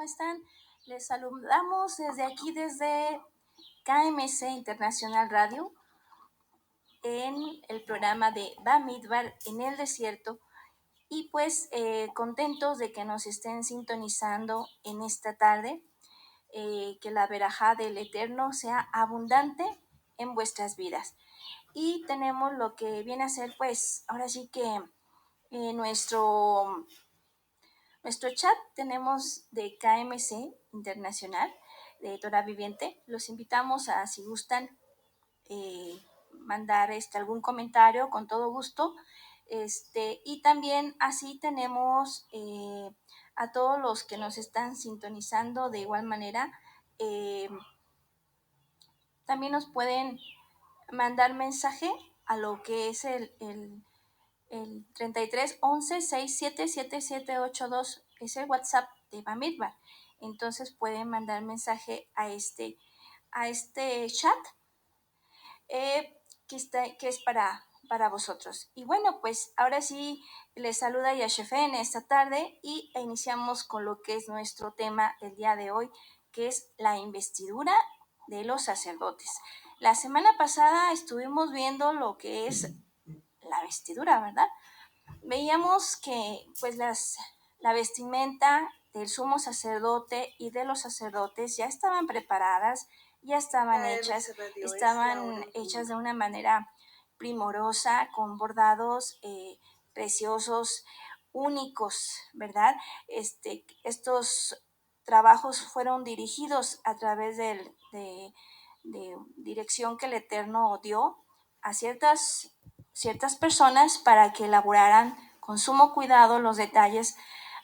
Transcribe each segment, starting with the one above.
están? Les saludamos desde aquí, desde KMC Internacional Radio, en el programa de Bamidbar en el desierto. Y pues contentos de que nos estén sintonizando en esta tarde, que la verajá del Eterno sea abundante en vuestras vidas. Y tenemos lo que viene a ser, pues, ahora sí que nuestro chat tenemos de KMC Internacional, de Torah Viviente. Los invitamos a, si gustan, mandar algún comentario con todo gusto. Y también así tenemos a todos los que nos están sintonizando de igual manera. También nos pueden mandar mensaje a lo que es el 33 11 67 7782, es el WhatsApp de Bamidbar. Entonces pueden mandar mensaje a este chat, que es para vosotros. Y bueno, pues ahora sí les saluda Yashefe en esta tarde y iniciamos con lo que es nuestro tema del día de hoy, que es la investidura de los sacerdotes. La semana pasada estuvimos viendo lo que es la vestidura, ¿verdad? Veíamos que pues la vestimenta del sumo sacerdote y de los sacerdotes ya estaban preparadas, ya estaban hechas de una manera primorosa, con bordados preciosos, únicos, ¿verdad? Estos trabajos fueron dirigidos a través de dirección que el Eterno dio a ciertas personas para que elaboraran con sumo cuidado los detalles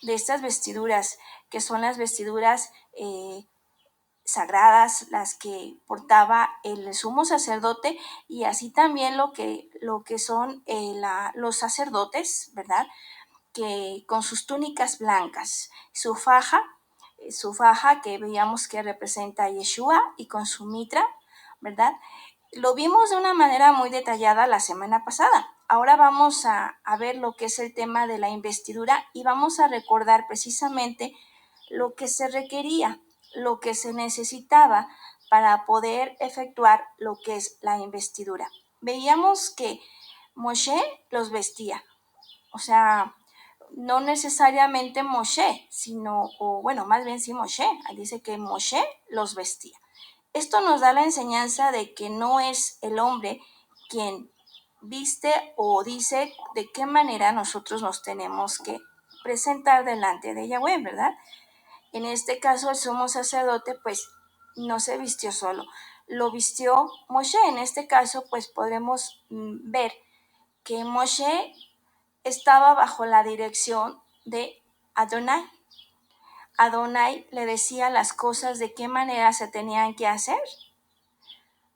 de estas vestiduras, que son las vestiduras sagradas, las que portaba el sumo sacerdote, y así también lo que son los sacerdotes, ¿verdad? Que con sus túnicas blancas, su faja que veíamos que representa a Yeshua, y con su mitra, ¿verdad? Lo vimos de una manera muy detallada la semana pasada. Ahora vamos a ver lo que es el tema de la investidura y vamos a recordar precisamente lo que se requería, lo que se necesitaba para poder efectuar lo que es la investidura. Veíamos que Moshe los vestía, o sea, no necesariamente Moshe, sino, o bueno, más bien sí Moshe, dice que Moshe los vestía. Esto nos da la enseñanza de que no es el hombre quien viste o dice de qué manera nosotros nos tenemos que presentar delante de Yahweh, ¿verdad? En este caso, el sumo sacerdote, pues, no se vistió solo, lo vistió Moshe. En este caso, pues, podremos ver que Moshe estaba bajo la dirección de Adonai. Adonai le decía las cosas, de qué manera se tenían que hacer,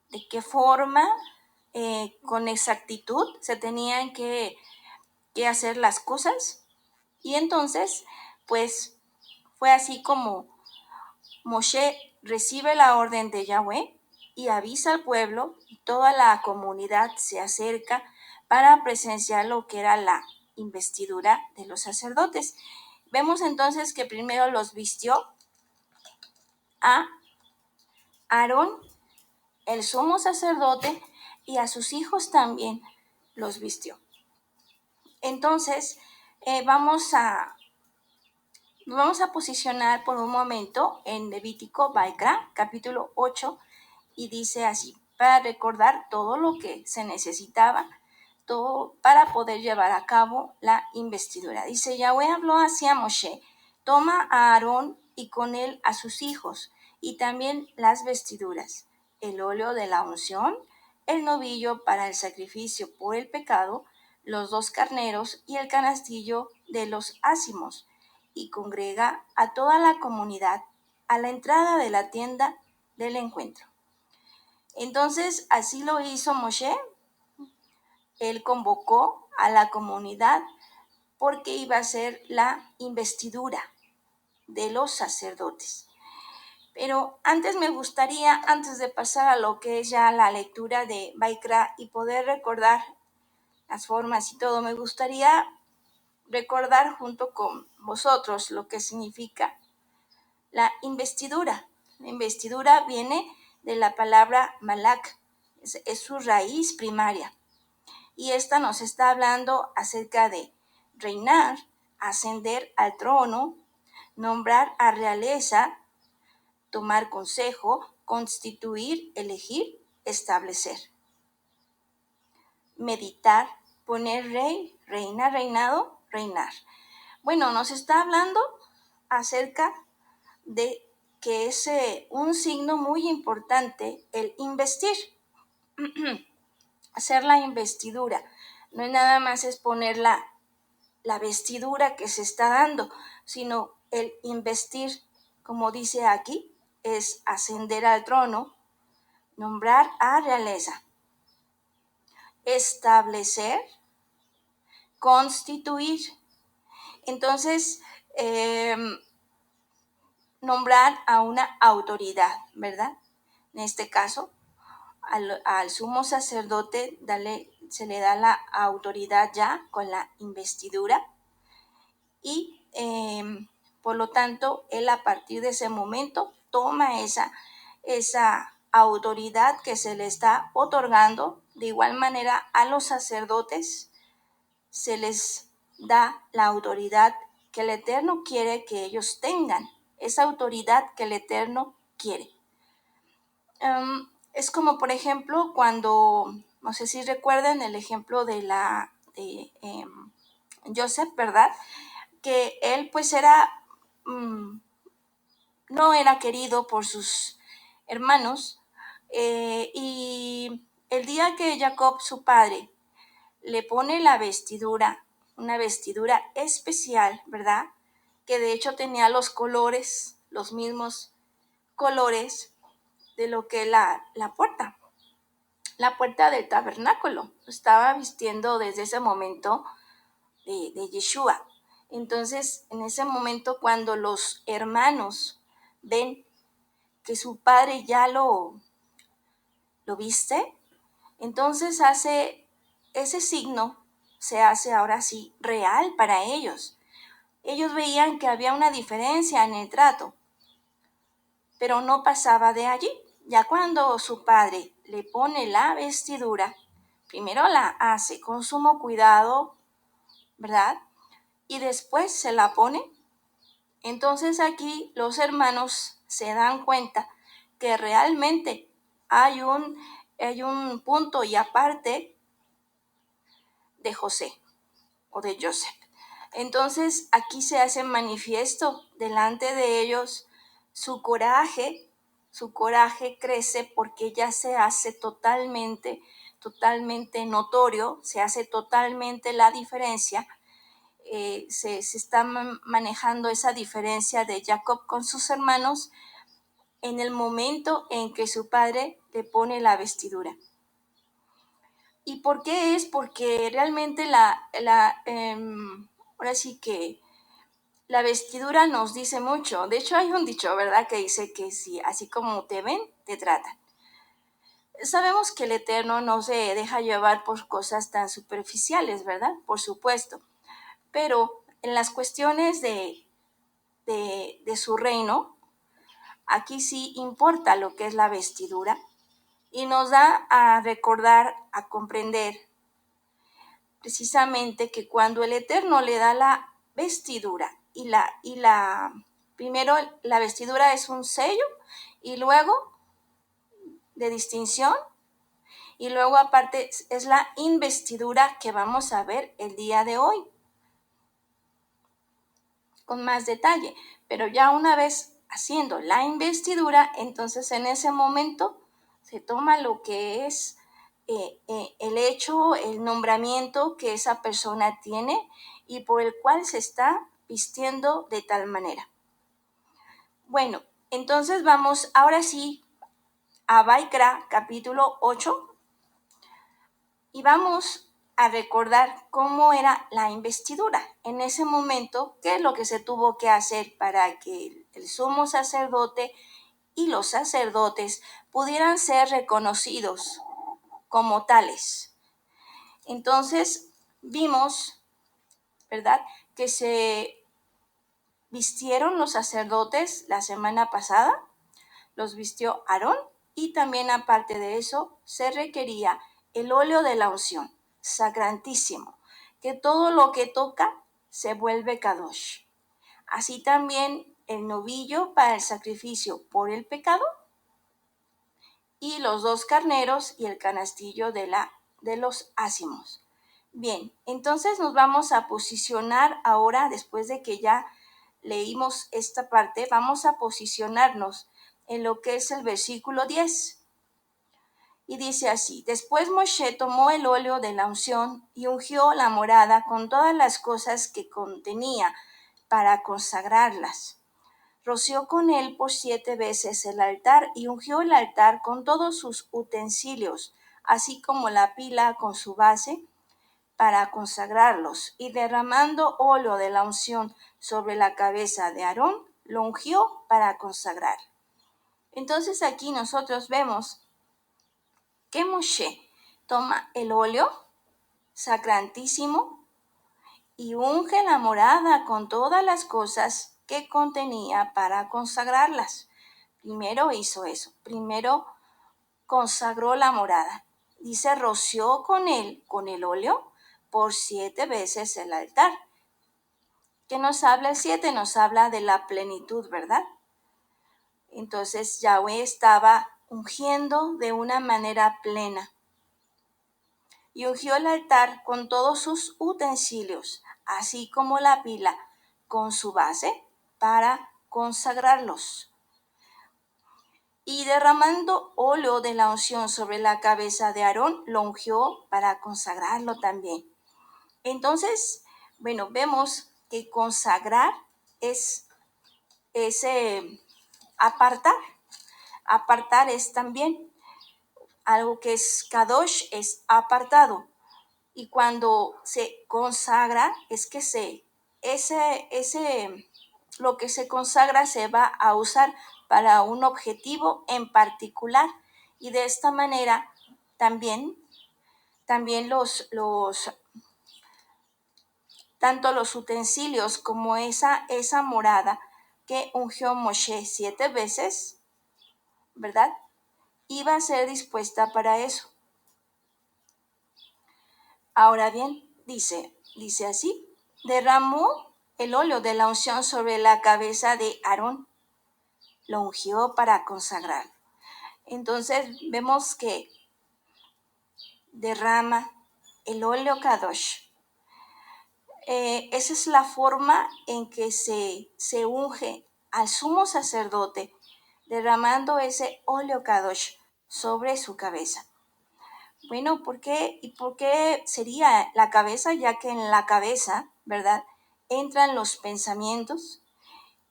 de qué forma, con exactitud se tenían que hacer las cosas. Y entonces, pues, fue así como Moshe recibe la orden de Yahweh y avisa al pueblo, y toda la comunidad se acerca para presenciar lo que era la investidura de los sacerdotes. Vemos entonces que primero los vistió a Aarón, el sumo sacerdote, y a sus hijos también los vistió. Entonces, vamos a posicionar por un momento en Levítico Baikra, capítulo 8, y dice así, para recordar todo lo que se necesitaba, todo para poder llevar a cabo la investidura. Dice, Yahweh habló hacia Moshe, toma a Aarón y con él a sus hijos, y también las vestiduras, el óleo de la unción, el novillo para el sacrificio por el pecado, los 2 carneros y el canastillo de los ácimos, y congrega a toda la comunidad a la entrada de la tienda del encuentro. Entonces, así lo hizo Moshe. Él convocó a la comunidad porque iba a ser la investidura de los sacerdotes. Pero antes me gustaría, antes de pasar a lo que es ya la lectura de Baikra y poder recordar las formas y todo, me gustaría recordar junto con vosotros lo que significa La investidura. La investidura viene de la palabra malak, es su raíz primaria. Y esta nos está hablando acerca de reinar, ascender al trono, nombrar a realeza, tomar consejo, constituir, elegir, establecer. Meditar, poner rey, reina, reinado, reinar. Bueno, nos está hablando acerca de que es un signo muy importante el investir, hacer la investidura. No es nada más es poner la vestidura que se está dando, sino el investir, como dice aquí, es ascender al trono, nombrar a realeza, establecer, constituir. Entonces, nombrar a una autoridad, ¿verdad? En este caso, al sumo sacerdote se le da la autoridad ya con la investidura y por lo tanto él a partir de ese momento toma esa autoridad que se le está otorgando. De igual manera a los sacerdotes se les da la autoridad que el Eterno quiere que ellos tengan, esa autoridad que el Eterno quiere. Es como, por ejemplo, cuando, no sé si recuerdan el ejemplo de Joseph, ¿verdad? Que él pues no era querido por sus hermanos, y el día que Jacob, su padre, le pone la vestidura, una vestidura especial, ¿verdad? Que de hecho tenía los colores, los mismos colores de lo que la puerta del tabernáculo. Estaba vistiendo desde ese momento de Yeshua. Entonces, en ese momento, cuando los hermanos ven que su padre ya lo viste, entonces hace ese signo, se hace ahora sí real para ellos. Ellos veían que había una diferencia en el trato, pero no pasaba de allí. Ya cuando su padre le pone la vestidura, primero la hace con sumo cuidado, ¿verdad? Y después se la pone. Entonces aquí los hermanos se dan cuenta que realmente hay un punto y aparte de José o de Joseph. Entonces aquí se hace manifiesto delante de ellos su coraje crece porque ya se hace totalmente notorio, se hace totalmente la diferencia. Se está manejando esa diferencia de Jacob con sus hermanos en el momento en que su padre le pone la vestidura. ¿Y por qué es? Porque realmente ahora sí que la vestidura nos dice mucho. De hecho, hay un dicho, ¿verdad?, que dice que si así como te ven, te tratan. Sabemos que el Eterno no se deja llevar por cosas tan superficiales, ¿verdad? Por supuesto. Pero en las cuestiones de su reino, aquí sí importa lo que es la vestidura y nos da a recordar, a comprender precisamente que cuando el Eterno le da la vestidura primero la vestidura es un sello y luego de distinción y luego aparte es la investidura que vamos a ver el día de hoy con más detalle, pero ya una vez haciendo la investidura, entonces en ese momento se toma lo que es el hecho, el nombramiento que esa persona tiene y por el cual se está vistiendo de tal manera. Bueno, entonces vamos ahora sí a Vaikra capítulo 8 y vamos a recordar cómo era la investidura. En ese momento, qué es lo que se tuvo que hacer para que el sumo sacerdote y los sacerdotes pudieran ser reconocidos como tales. Entonces vimos, ¿verdad?, que vistieron los sacerdotes la semana pasada, los vistió Aarón, y también aparte de eso se requería el óleo de la unción, sacrantísimo, que todo lo que toca se vuelve kadosh. Así también el novillo para el sacrificio por el pecado, y los 2 carneros y el canastillo de los ácimos. Bien, entonces nos vamos a posicionar ahora, después de que ya leímos esta parte, vamos a posicionarnos en lo que es el versículo 10. Y dice así: después Moshe tomó el óleo de la unción y ungió la morada con todas las cosas que contenía para consagrarlas. Roció con él por 7 veces el altar y ungió el altar con todos sus utensilios, así como la pila con su base, para consagrarlos. Y derramando óleo de la unción sobre la cabeza de Aarón, lo ungió para consagrar. Entonces aquí nosotros vemos que Moshe toma el óleo sacrantísimo y unge la morada con todas las cosas que contenía para consagrarlas. Primero hizo eso, primero consagró la morada. Dice, roció con el óleo, por 7 veces el altar. ¿Qué nos habla el 7? Nos habla de la plenitud, ¿verdad? Entonces Yahweh estaba ungiendo de una manera plena. Y ungió el altar con todos sus utensilios, así como la pila con su base, para consagrarlos. Y derramando óleo de la unción sobre la cabeza de Aarón, lo ungió para consagrarlo también. Entonces, bueno, vemos que consagrar es apartar. Apartar es también algo que es kadosh, es apartado. Y cuando se consagra, es que lo que se consagra se va a usar para un objetivo en particular. Y de esta manera también tanto los utensilios como esa morada que ungió Moshe 7 veces, ¿verdad? Iba a ser dispuesta para eso. Ahora bien, dice así: derramó el óleo de la unción sobre la cabeza de Aarón, lo ungió para consagrar. Entonces vemos que derrama el óleo kadosh. Esa es la forma en que se unge al sumo sacerdote, derramando ese óleo kadosh sobre su cabeza. Bueno, ¿por qué? ¿Y por qué sería la cabeza? Ya que en la cabeza, ¿verdad?, entran los pensamientos,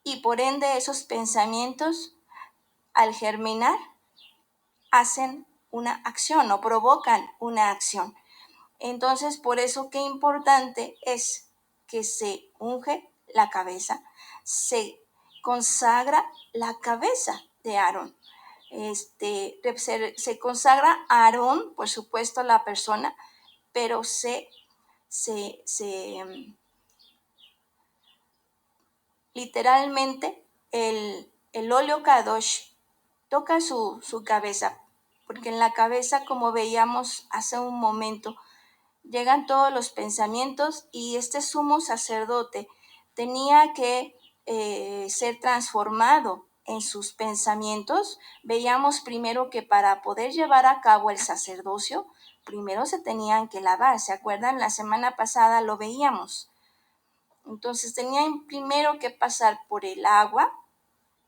y por ende esos pensamientos, al germinar, hacen una acción o provocan una acción. Entonces, por eso qué importante es que se unge la cabeza, se consagra la cabeza de Aarón. Se consagra a Aarón, por supuesto, la persona, pero literalmente el óleo kadosh toca su cabeza, porque en la cabeza, como veíamos hace un momento, llegan todos los pensamientos, y este sumo sacerdote tenía que ser transformado en sus pensamientos. Veíamos primero que para poder llevar a cabo el sacerdocio, primero se tenían que lavar. ¿Se acuerdan? La semana pasada lo veíamos. Entonces tenían primero que pasar por el agua,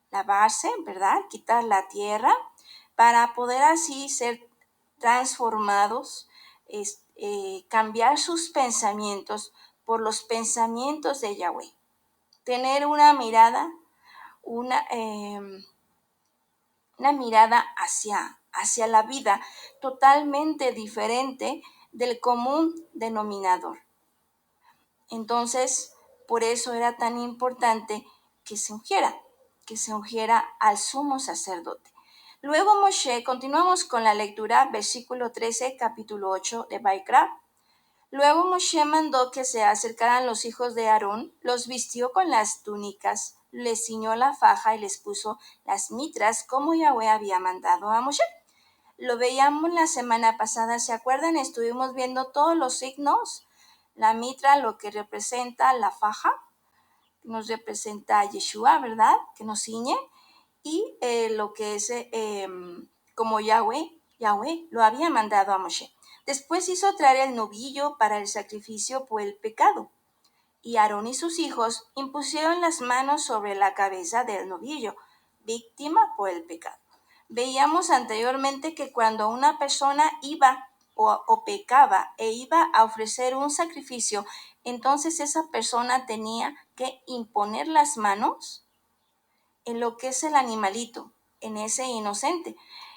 lavarse, ¿verdad?, quitar la tierra, para poder así ser transformados, cambiar sus pensamientos por los pensamientos de Yahweh. Tener una mirada hacia la vida totalmente diferente del común denominador. Entonces, por eso era tan importante que se ungiera al sumo sacerdote. Luego Moshe, continuamos con la lectura, versículo 13, capítulo 8 de Baikra. Luego Moshe mandó que se acercaran los hijos de Aarón, los vistió con las túnicas, les ciñó la faja y les puso las mitras como Yahweh había mandado a Moshe. Lo veíamos la semana pasada, ¿se acuerdan? Estuvimos viendo todos los signos. La mitra, lo que representa la faja, nos representa a Yeshua, ¿verdad? Que nos ciñe. Y lo que es como Yahweh lo había mandado a Moshe. Después hizo traer el novillo para el sacrificio por el pecado. Y Aarón y sus hijos impusieron las manos sobre la cabeza del novillo, víctima por el pecado. Veíamos anteriormente que cuando una persona iba o pecaba e iba a ofrecer un sacrificio, entonces esa persona tenía que imponer las manos en lo que es el animalito, en ese inocente.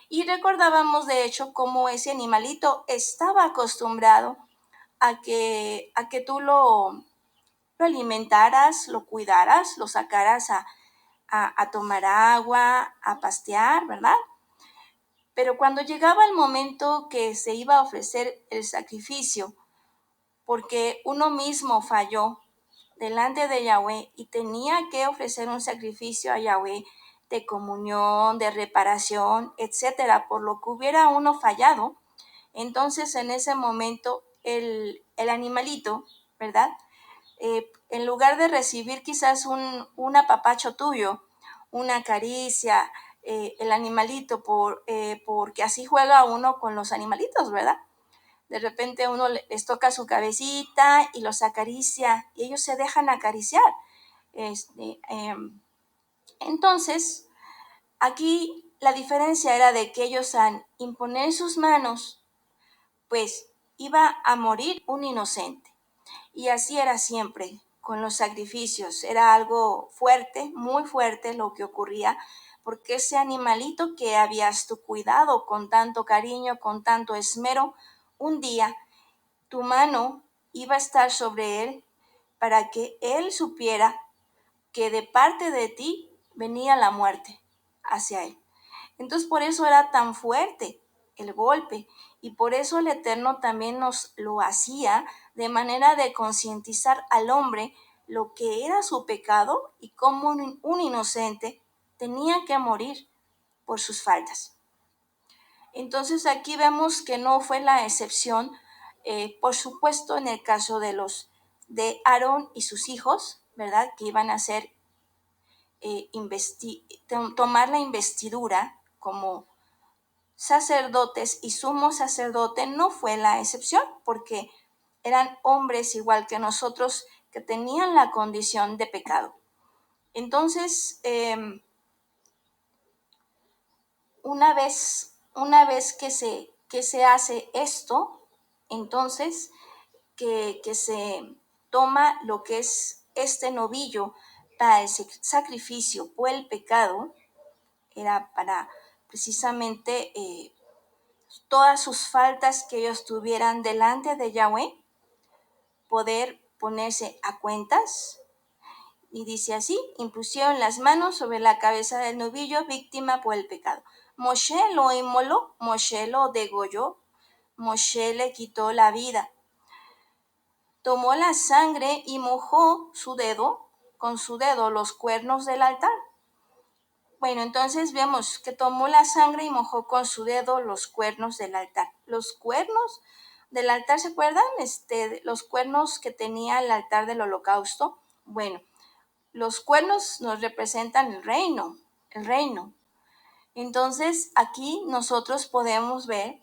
Y recordábamos de hecho cómo ese animalito estaba acostumbrado a que tú lo alimentaras, lo cuidaras, lo sacaras a tomar agua, a pastear, ¿verdad? Pero cuando llegaba el momento que se iba a ofrecer el sacrificio, porque uno mismo falló delante de Yahweh y tenía que ofrecer un sacrificio a Yahweh de comunión, de reparación, etcétera, por lo que hubiera uno fallado, entonces en ese momento el animalito, ¿verdad? En lugar de recibir quizás un apapacho tuyo, una caricia, el animalito, porque así juega uno con los animalitos, ¿verdad? De repente uno les toca su cabecita y los acaricia y ellos se dejan acariciar. Este, entonces, aquí la diferencia era de que ellos al imponer sus manos, pues iba a morir un inocente. Y así era siempre con los sacrificios. Era algo fuerte, muy fuerte lo que ocurría, porque ese animalito que habías tú cuidado con tanto cariño, con tanto esmero, un día tu mano iba a estar sobre él para que él supiera que de parte de ti venía la muerte hacia él. Entonces por eso era tan fuerte el golpe y por eso el Eterno también nos lo hacía de manera de concientizar al hombre lo que era su pecado y cómo un inocente tenía que morir por sus faltas. Entonces aquí vemos que no fue la excepción, por supuesto en el caso de Aarón y sus hijos, ¿verdad? Que iban a ser tomar la investidura como sacerdotes y sumo sacerdote, no fue la excepción, porque eran hombres igual que nosotros que tenían la condición de pecado. Entonces, una vez que se hace esto, entonces que se toma lo que es este novillo para el sacrificio por el pecado, era para precisamente todas sus faltas que ellos tuvieran delante de Yahweh, poder ponerse a cuentas. Y dice así, impusieron las manos sobre la cabeza del novillo víctima por el pecado. Moshe lo inmoló, Moshe lo degolló, Moshe le quitó la vida. Tomó la sangre y mojó con su dedo los cuernos del altar. Bueno, entonces vemos que tomó la sangre y mojó con su dedo los cuernos del altar. Los cuernos del altar, ¿se acuerdan? Los cuernos que tenía el altar del holocausto. Bueno, los cuernos nos representan el reino, el reino. Entonces, aquí nosotros podemos ver,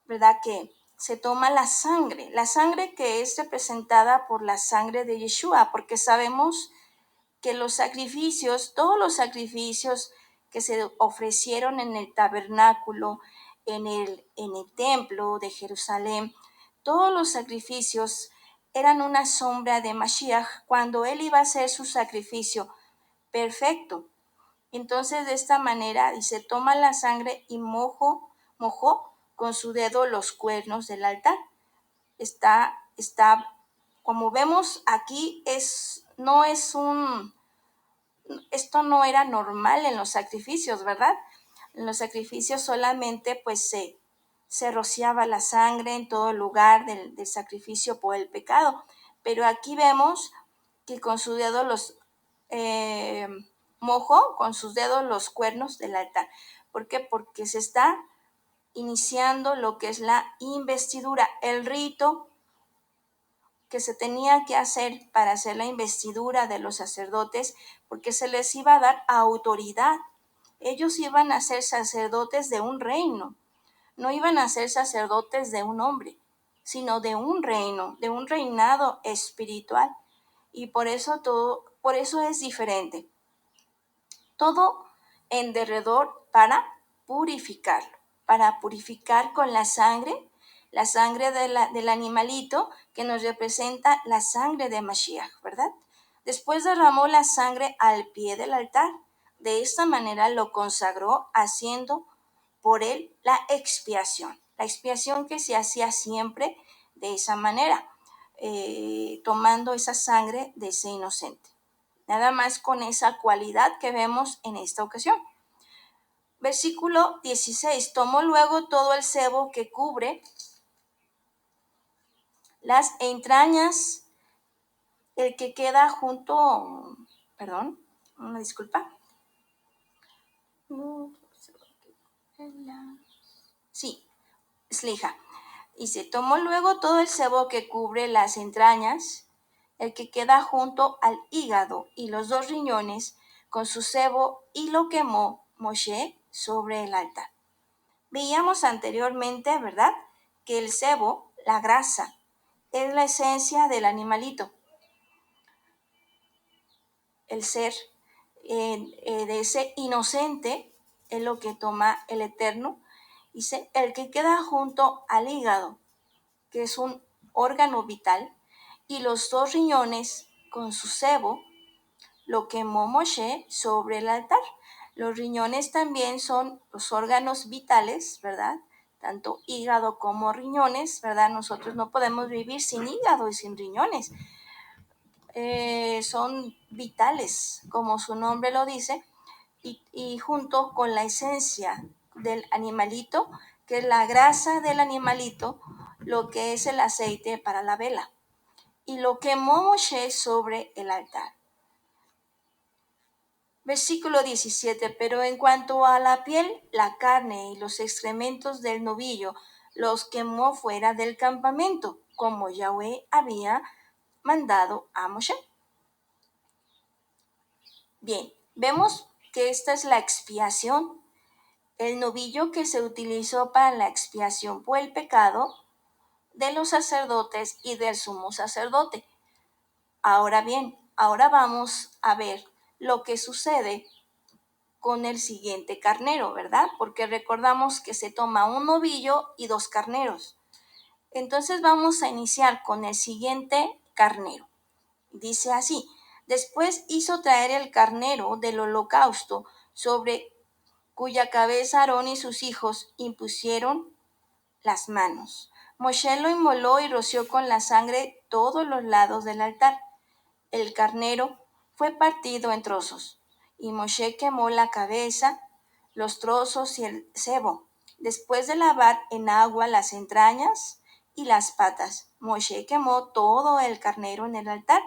¿verdad? Que se toma la sangre que es representada por la sangre de Yeshua, porque sabemos que los sacrificios, todos los sacrificios que se ofrecieron en el tabernáculo, en el templo de Jerusalén, todos los sacrificios eran una sombra de Mashiach cuando él iba a hacer su sacrificio perfecto. Entonces de esta manera dice, toma la sangre y mojó con su dedo los cuernos del altar. Está, como vemos aquí, esto no era normal en los sacrificios, ¿verdad? En los sacrificios solamente pues se se rociaba la sangre en todo lugar del sacrificio por el pecado. Pero aquí vemos que con su dedo los mojó con sus dedos los cuernos del altar. ¿Por qué? Porque se está iniciando lo que es la investidura, el rito que se tenía que hacer para hacer la investidura de los sacerdotes, porque se les iba a dar autoridad. Ellos iban a ser sacerdotes de un reino, no iban a ser sacerdotes de un hombre, sino de un reino, de un reinado espiritual. Y por eso es diferente. Todo en derredor para purificar con la sangre del animalito que nos representa la sangre de Mashiach, ¿verdad? Después derramó la sangre al pie del altar. De esta manera lo consagró, haciendo por él la expiación que se hacía siempre de esa manera, tomando esa sangre de ese inocente. Nada más con esa cualidad que vemos en esta ocasión. Versículo 16. Tomó luego todo el sebo que cubre las entrañas, el que queda junto, perdón, una disculpa. Sí, slija. Y se tomó luego todo el sebo que cubre las entrañas, el que queda junto al hígado y los dos riñones con su sebo, y lo quemó Moshe sobre el altar. Veíamos anteriormente, ¿verdad?, que el sebo, la grasa, es la esencia del animalito. El ser de ese inocente es lo que toma el Eterno. Dice, el que queda junto al hígado, que es un órgano vital, y los dos riñones con su sebo, lo quemó Moshe sobre el altar. Los riñones también son los órganos vitales, ¿verdad? Tanto hígado como riñones, ¿verdad? Nosotros no podemos vivir sin hígado y sin riñones. Son vitales, como su nombre lo dice, y junto con la esencia del animalito, que es la grasa del animalito, lo que es el aceite para la vela. Y lo quemó Moshe sobre el altar. Versículo 17. Pero en cuanto a la piel, la carne y los excrementos del novillo, los quemó fuera del campamento, como Yahweh había mandado a Moshe. Bien, vemos que esta es la expiación, el novillo que se utilizó para la expiación por el pecado de los sacerdotes y del sumo sacerdote. Ahora bien, ahora vamos a ver lo que sucede con el siguiente carnero, ¿verdad? Porque recordamos que se toma un novillo y dos carneros. Entonces vamos a iniciar con el siguiente carnero. Dice así: después hizo traer el carnero del holocausto, sobre cuya cabeza Aarón y sus hijos impusieron las manos. Moshe lo inmoló y roció con la sangre todos los lados del altar. El carnero fue partido en trozos, y Moshe quemó la cabeza, los trozos y el sebo. Después de lavar en agua las entrañas y las patas, Moshe quemó todo el carnero en el altar,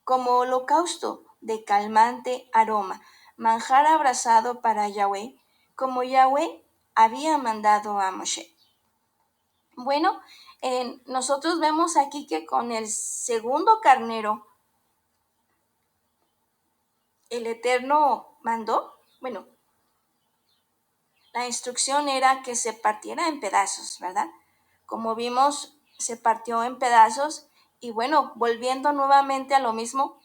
como holocausto de calmante aroma, manjar abrasado para Yahweh, como Yahweh había mandado a Moshe. Bueno, nosotros vemos aquí que con el segundo carnero, el Eterno mandó, bueno, la instrucción era que se partiera en pedazos, ¿verdad? Como vimos, se partió en pedazos. Y bueno, volviendo nuevamente a lo mismo,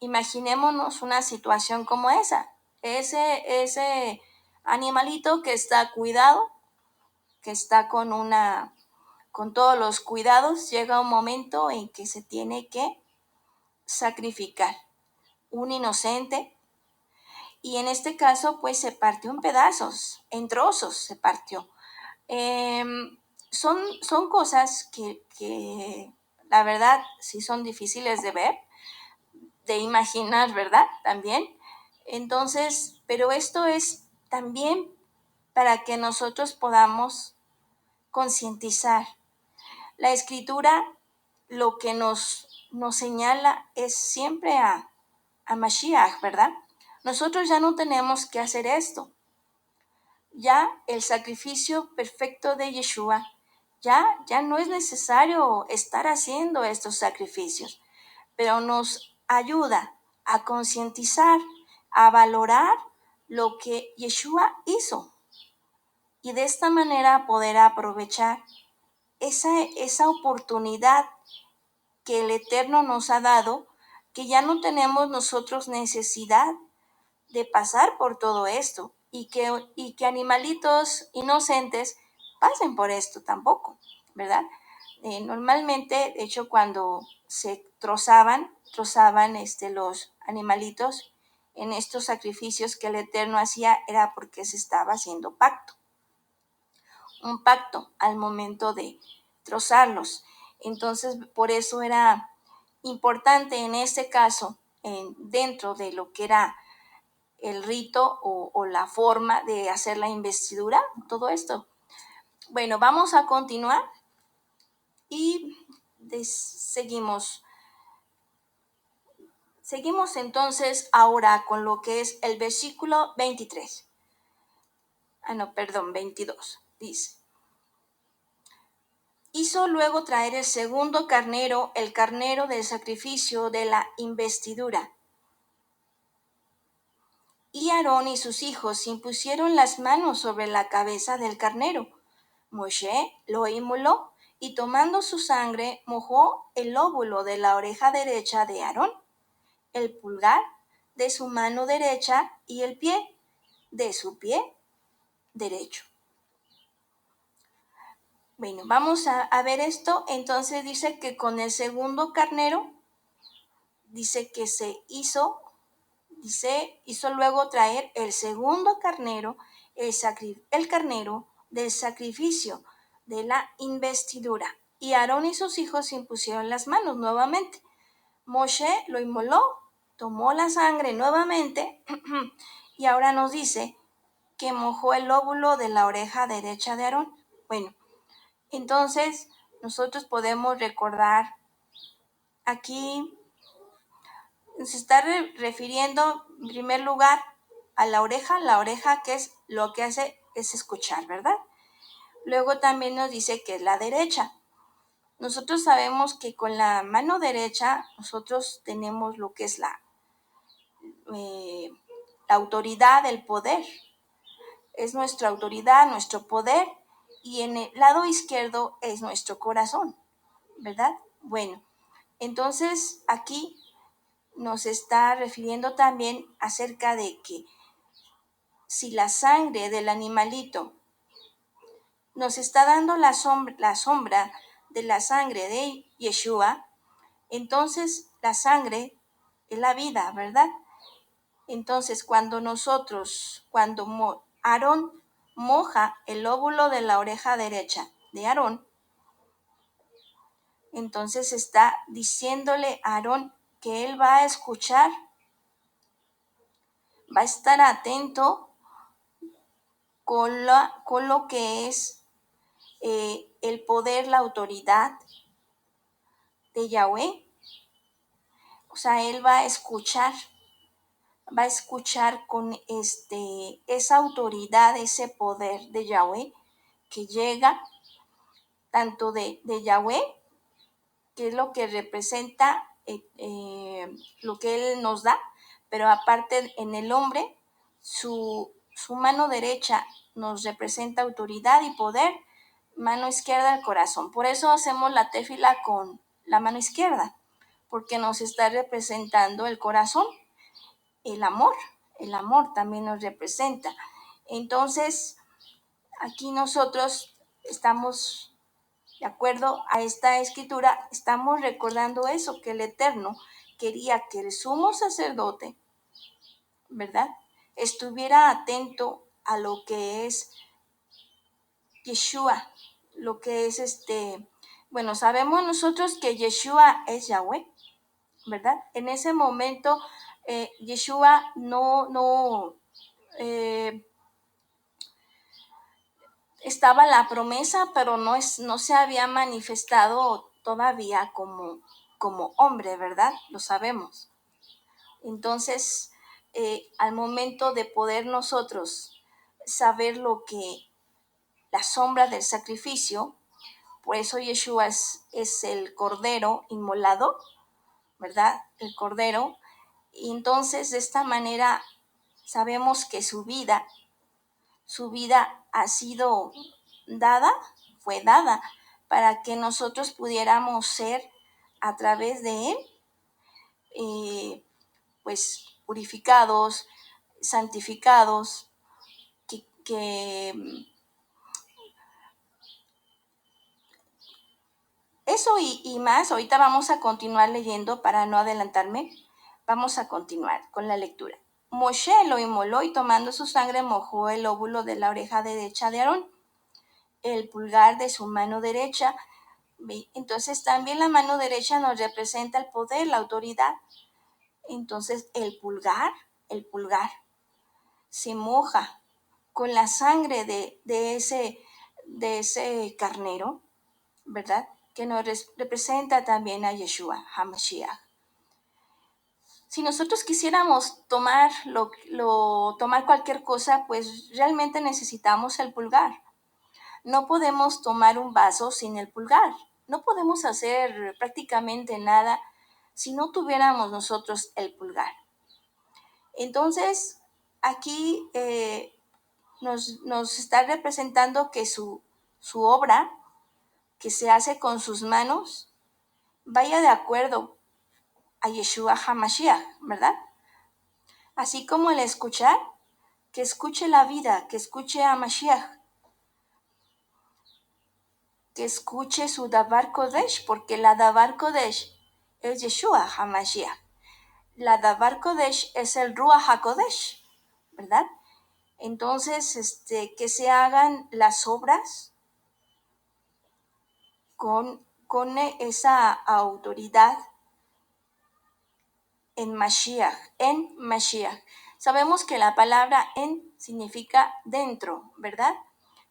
imaginémonos una situación como esa. Ese animalito que está cuidado, que está con todos los cuidados, llega un momento en que se tiene que sacrificar un inocente. Y en este caso, pues se partió en pedazos, en trozos se partió. Son cosas que la verdad sí son difíciles de ver, de imaginar, ¿verdad? También. Entonces, pero esto es también para que nosotros podamos concientizar. La escritura lo que nos señala es siempre a Mashiach, ¿verdad? Nosotros ya no tenemos que hacer esto. Ya el sacrificio perfecto de Yeshua, ya no es necesario estar haciendo estos sacrificios, pero nos ayuda a concientizar, a valorar lo que Yeshua hizo y de esta manera poder aprovechar esa oportunidad que el Eterno nos ha dado, que ya no tenemos nosotros necesidad de pasar por todo esto y que animalitos inocentes pasen por esto tampoco, ¿verdad? Normalmente, de hecho, cuando se trozaban los animalitos en estos sacrificios que el Eterno hacía, era porque se estaba haciendo un pacto al momento de trozarlos. Entonces, por eso era importante en este caso, dentro de lo que era el rito o la forma de hacer la investidura, todo esto. Bueno, vamos a continuar y seguimos. Seguimos entonces ahora con lo que es el versículo 23. 22. Dice: hizo luego traer el segundo carnero, el carnero del sacrificio de la investidura. Y Aarón y sus hijos impusieron las manos sobre la cabeza del carnero. Moshe lo inmoló y tomando su sangre mojó el lóbulo de la oreja derecha de Aarón, el pulgar de su mano derecha y el pie de su pie derecho. Bueno, vamos a ver esto. Entonces dice que con el segundo carnero, dice que hizo luego traer el segundo carnero, el carnero del sacrificio de la investidura. Y Aarón y sus hijos impusieron las manos nuevamente. Moshe lo inmoló, tomó la sangre nuevamente y ahora nos dice que mojó el lóbulo de la oreja derecha de Aarón. Bueno, entonces nosotros podemos recordar aquí. Se está refiriendo en primer lugar a la oreja que es lo que hace es escuchar, ¿verdad? Luego también nos dice que es la derecha. Nosotros sabemos que con la mano derecha nosotros tenemos lo que es la autoridad, el poder. Es nuestra autoridad, nuestro poder, y en el lado izquierdo es nuestro corazón, ¿verdad? Bueno, entonces aquí nos está refiriendo también acerca de que si la sangre del animalito nos está dando la sombra de la sangre de Yeshua, entonces la sangre es la vida, ¿verdad? Entonces cuando Aarón moja el lóbulo de la oreja derecha de Aarón, entonces está diciéndole a Aarón que él va a escuchar, va a estar atento con lo que es el poder, la autoridad de Yahweh. O sea, él va a escuchar con esa autoridad, ese poder de Yahweh que llega tanto de Yahweh, que es lo que representa lo que él nos da, pero aparte en el hombre, su mano derecha nos representa autoridad y poder, mano izquierda el corazón. Por eso hacemos la tefila con la mano izquierda, porque nos está representando el corazón, el amor también nos representa. Entonces, aquí nosotros estamos, de acuerdo a esta escritura, estamos recordando eso, que el Eterno quería que el sumo sacerdote, ¿verdad?, estuviera atento a lo que es Yeshua, lo que es bueno, sabemos nosotros que Yeshua es Yahweh, ¿verdad? En ese momento Yeshua no estaba la promesa, pero no se había manifestado todavía como hombre, ¿verdad? Lo sabemos. Entonces, al momento de poder nosotros saber la sombra del sacrificio, por eso Yeshua es el cordero inmolado, ¿verdad? El cordero. Y entonces, de esta manera, sabemos que su vida ha sido dada, fue dada, para que nosotros pudiéramos ser a través de él, pues purificados, santificados, que eso y más. Ahorita vamos a continuar leyendo para no adelantarme. Vamos a continuar con la lectura. Moshe lo inmoló y tomando su sangre mojó el óvulo de la oreja derecha de Aarón, el pulgar de su mano derecha. Entonces también la mano derecha nos representa el poder, la autoridad. Entonces el pulgar se moja con la sangre de ese carnero, ¿verdad? Que nos representa también a Yeshua HaMashiach. Si nosotros quisiéramos tomar cualquier cosa, pues realmente necesitamos el pulgar. No podemos tomar un vaso sin el pulgar. No podemos hacer prácticamente nada si no tuviéramos nosotros el pulgar. Entonces, aquí nos está representando que su obra, que se hace con sus manos, vaya de acuerdo a Yeshua HaMashiach, ¿verdad? Así como el escuchar, que escuche la vida, que escuche a Mashiach, que escuche su Davar Kodesh, porque la Davar Kodesh es Yeshua HaMashiach. La Davar Kodesh es el Ruach HaKodesh, ¿verdad? Entonces, que se hagan las obras con esa autoridad en Mashiach. Sabemos que la palabra en significa dentro, ¿verdad?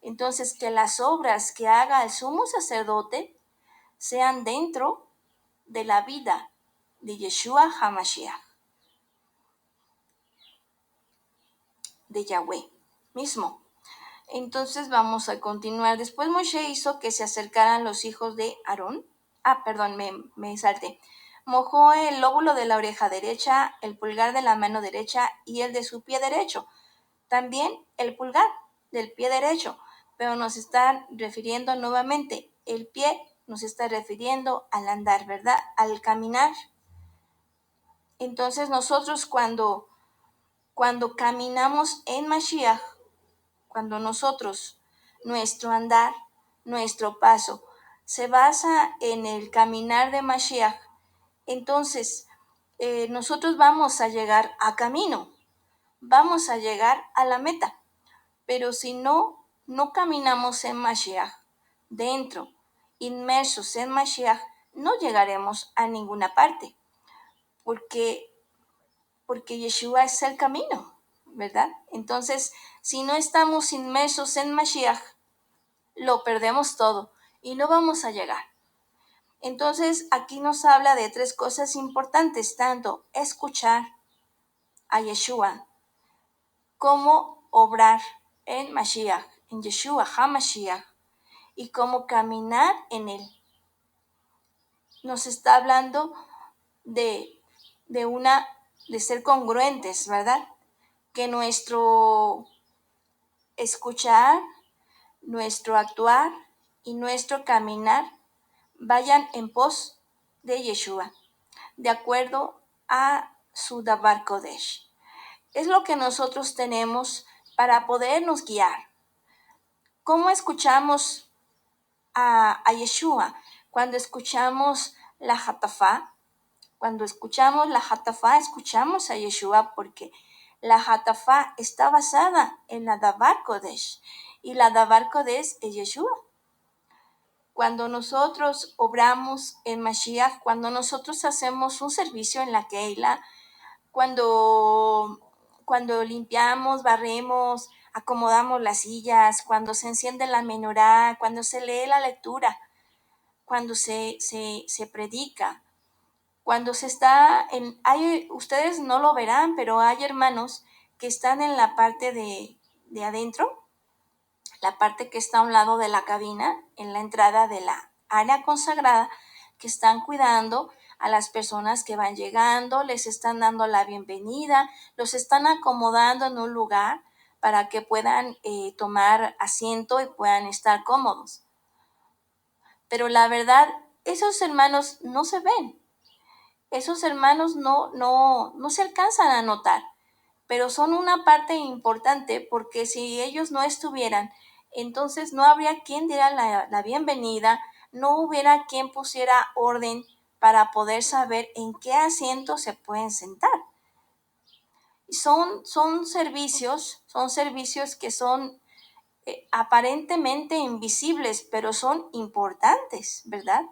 Entonces, que las obras que haga el sumo sacerdote sean dentro de la vida de Yeshua HaMashiach, de Yahweh mismo. Entonces vamos a continuar. Después Moshe hizo que se acercaran los hijos de Aarón. Perdón, me salté. Mojó el lóbulo de la oreja derecha, el pulgar de la mano derecha y el de su pie derecho. También el pulgar del pie derecho. Pero nos están refiriendo nuevamente, el pie nos está refiriendo al andar, ¿verdad? Al caminar. Entonces nosotros cuando caminamos en Mashiach, cuando nosotros, nuestro andar, nuestro paso, se basa en el caminar de Mashiach, entonces nosotros vamos a llegar a camino, vamos a llegar a la meta. Pero si no caminamos en Mashiach, dentro, inmersos en Mashiach, no llegaremos a ninguna parte, porque Yeshua es el camino, ¿verdad? Entonces, si no estamos inmersos en Mashiach, lo perdemos todo y no vamos a llegar. Entonces, aquí nos habla de tres cosas importantes, tanto escuchar a Yeshua como obrar en Mashiach, en Yeshua HaMashiach, y cómo caminar en él. Nos está hablando de ser congruentes, ¿verdad? Que nuestro escuchar, nuestro actuar y nuestro caminar vayan en pos de Yeshua, de acuerdo a su Davar Kodesh. Es lo que nosotros tenemos para podernos guiar. ¿Cómo escuchamos a Yeshua? Cuando escuchamos la Hatafá, escuchamos a Yeshua, porque la Hatafá está basada en la Davar Kodesh, y la Davar Kodesh es Yeshua. Cuando nosotros obramos en Mashiach, cuando nosotros hacemos un servicio en la Keila, cuando cuando limpiamos, barremos, acomodamos las sillas, cuando se enciende la menorá, cuando se lee la lectura, cuando se predica, cuando se está ustedes no lo verán, pero hay hermanos que están en la parte de adentro, la parte que está a un lado de la cabina, en la entrada de la área consagrada, que están cuidando a las personas que van llegando, les están dando la bienvenida, los están acomodando en un lugar para que puedan tomar asiento y puedan estar cómodos. Pero la verdad, esos hermanos no se ven, esos hermanos no se alcanzan a notar, pero son una parte importante porque si ellos no estuvieran, entonces no habría quien diera la bienvenida, no hubiera quien pusiera orden para poder saber en qué asiento se pueden sentar. Son servicios que son aparentemente invisibles, pero son importantes, ¿verdad?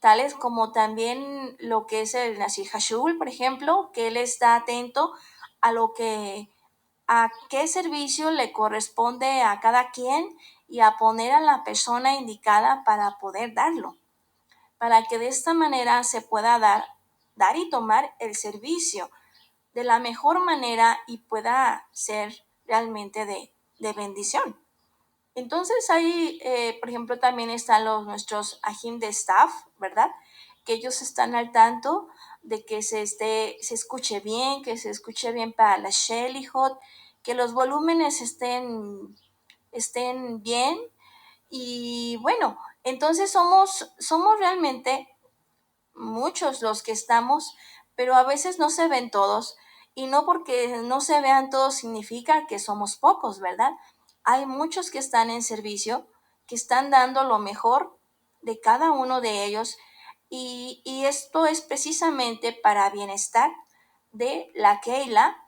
Tales como también lo que es el Nasir Hashul, por ejemplo, que él está atento a qué servicio le corresponde a cada quien y a poner a la persona indicada para poder darlo, para que de esta manera se pueda dar y tomar el servicio de la mejor manera y pueda ser realmente de bendición. Entonces ahí, por ejemplo, también están nuestros ajim de staff, ¿verdad? Que ellos están al tanto de que se escuche bien, que se escuche bien para la Shelihot, que los volúmenes estén bien. Y bueno, entonces somos realmente muchos los que estamos, pero a veces no se ven todos. Y no porque no se vean todos significa que somos pocos, ¿verdad? Hay muchos que están en servicio, que están dando lo mejor de cada uno de ellos. Y esto es precisamente para bienestar de la Keila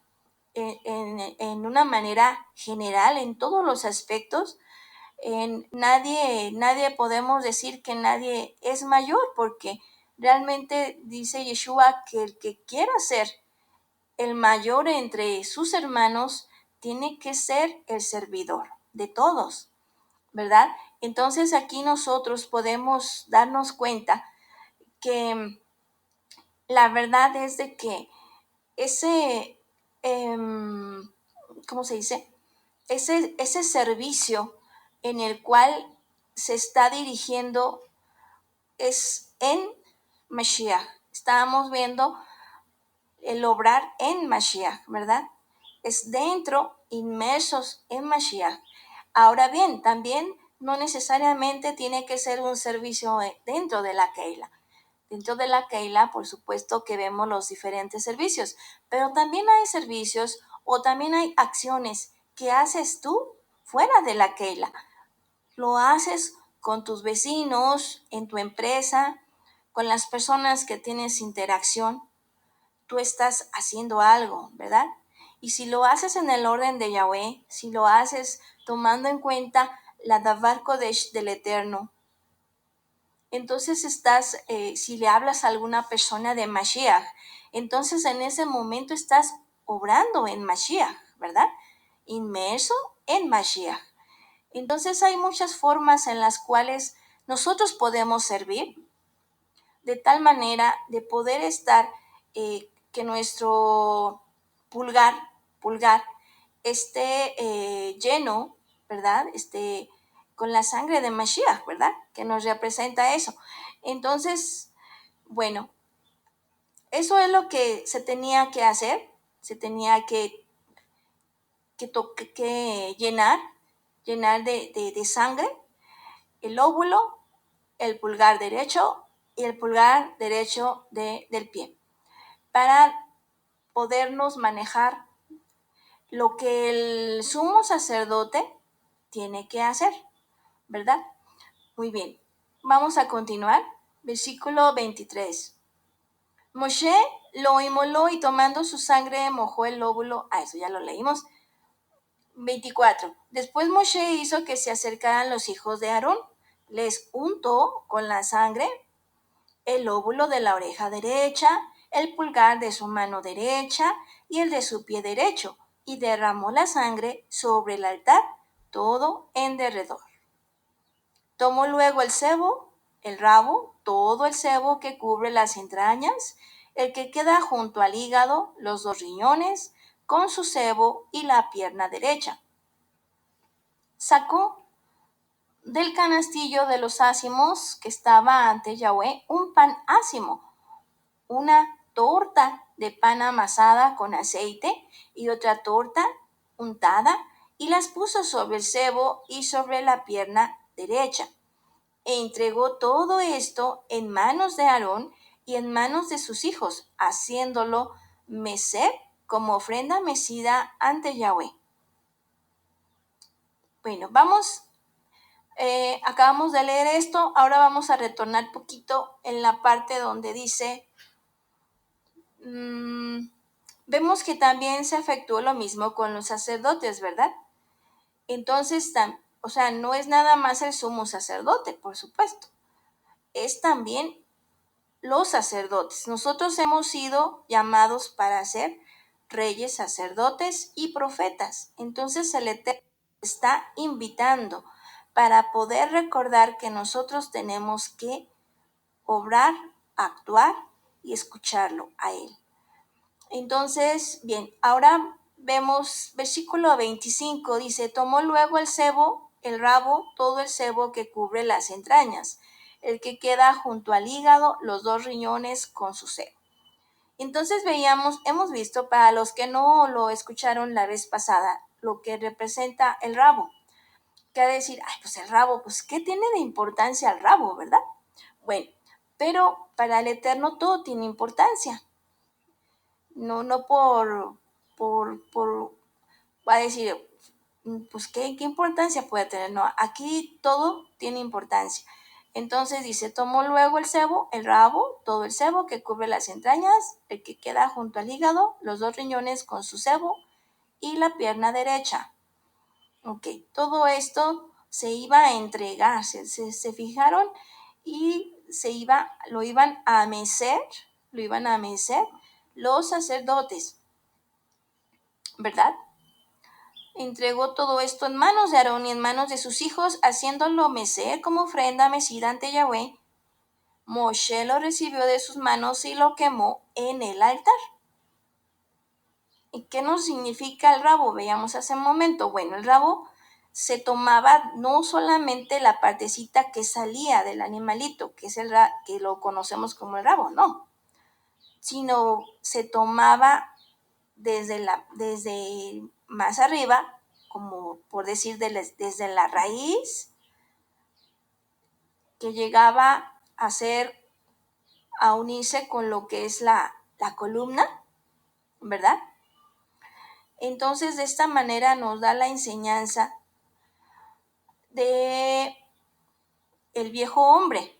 en una manera general, en todos los aspectos. Nadie podemos decir que nadie es mayor, porque realmente dice Yeshua que el que quiera ser el mayor entre sus hermanos tiene que ser el servidor de todos, ¿verdad? Entonces aquí nosotros podemos darnos cuenta que la verdad es de que ese, ¿cómo se dice? Ese servicio en el cual se está dirigiendo es en Mashiach. Estábamos viendo el obrar en Mashiach, ¿verdad? Es dentro, inmersos en Mashiach. Ahora bien, también no necesariamente tiene que ser un servicio dentro de la Keila. Dentro de la Keila, por supuesto que vemos los diferentes servicios, pero también hay servicios o también hay acciones que haces tú fuera de la Keila. Lo haces con tus vecinos, en tu empresa, con las personas que tienes interacción. Tú estás haciendo algo, ¿verdad? Y si lo haces en el orden de Yahweh, si lo haces tomando en cuenta la Davar Kodesh del Eterno, entonces si le hablas a alguna persona de Mashiach, entonces en ese momento estás obrando en Mashiach, ¿verdad? Inmerso en Mashiach. Entonces hay muchas formas en las cuales nosotros podemos servir, de tal manera de poder estar, que nuestro pulgar esté lleno, ¿verdad? Con la sangre de Mashiach, ¿verdad? Que nos representa eso. Entonces, bueno, eso es lo que se tenía que hacer, se tenía que llenar de sangre el óvulo, el pulgar derecho y el pulgar derecho del pie, para podernos manejar lo que el sumo sacerdote tiene que hacer, ¿verdad? Muy bien, vamos a continuar. Versículo 23. Moshe lo inmoló y tomando su sangre mojó el óvulo. Eso ya lo leímos. 24. Después Moshe hizo que se acercaran los hijos de Aarón. Les untó con la sangre el óvulo de la oreja derecha, el pulgar de su mano derecha y el de su pie derecho, y derramó la sangre sobre el altar todo en derredor. Tomó luego el sebo, el rabo, todo el sebo que cubre las entrañas, el que queda junto al hígado, los 2 riñones, con su sebo y la pierna derecha. Sacó del canastillo de los ácimos que estaba ante Yahweh un pan ácimo, una torta de pan amasada con aceite y otra torta untada, y las puso sobre el sebo y sobre la pierna derecha. E entregó todo esto en manos de Aarón y en manos de sus hijos, haciéndolo mecer como ofrenda mecida ante Yahweh. Bueno, acabamos de leer esto, ahora vamos a retornar poquito en la parte donde dice, vemos que también se efectuó lo mismo con los sacerdotes, ¿verdad? Entonces, no es nada más el sumo sacerdote, por supuesto, es también los sacerdotes. Nosotros hemos sido llamados para ser reyes, sacerdotes y profetas. Entonces el Eterno está invitando para poder recordar que nosotros tenemos que obrar, actuar y escucharlo a Él. Entonces, bien, ahora vemos versículo 25, dice, tomó luego el sebo, el rabo, todo el sebo que cubre las entrañas, el que queda junto al hígado, los 2 riñones con su sebo. Entonces hemos visto, para los que no lo escucharon la vez pasada, lo que representa el rabo. Que decir, pues el rabo, pues ¿qué tiene de importancia el rabo, verdad? Bueno, pero para el Eterno todo tiene importancia. No va a decir, pues ¿qué importancia puede tener? No, aquí todo tiene importancia. Entonces dice, tomó luego el sebo, el rabo, todo el sebo que cubre las entrañas, el que queda junto al hígado, los 2 riñones con su sebo y la pierna derecha. Ok, todo esto se iba a entregar, se fijaron, y lo iban a mecer los sacerdotes, ¿verdad? Entregó todo esto en manos de Aarón y en manos de sus hijos, haciéndolo mecer como ofrenda mecida ante Yahweh. Moshe lo recibió de sus manos y lo quemó en el altar. ¿Y qué nos significa el rabo? Veamos hace un momento. Bueno, el rabo se tomaba no solamente la partecita que salía del animalito, que es que lo conocemos como el rabo, no, sino se tomaba desde más arriba, como por decir desde la raíz, que llegaba a unirse con lo que es la columna, ¿verdad? Entonces, de esta manera nos da la enseñanza de el viejo hombre,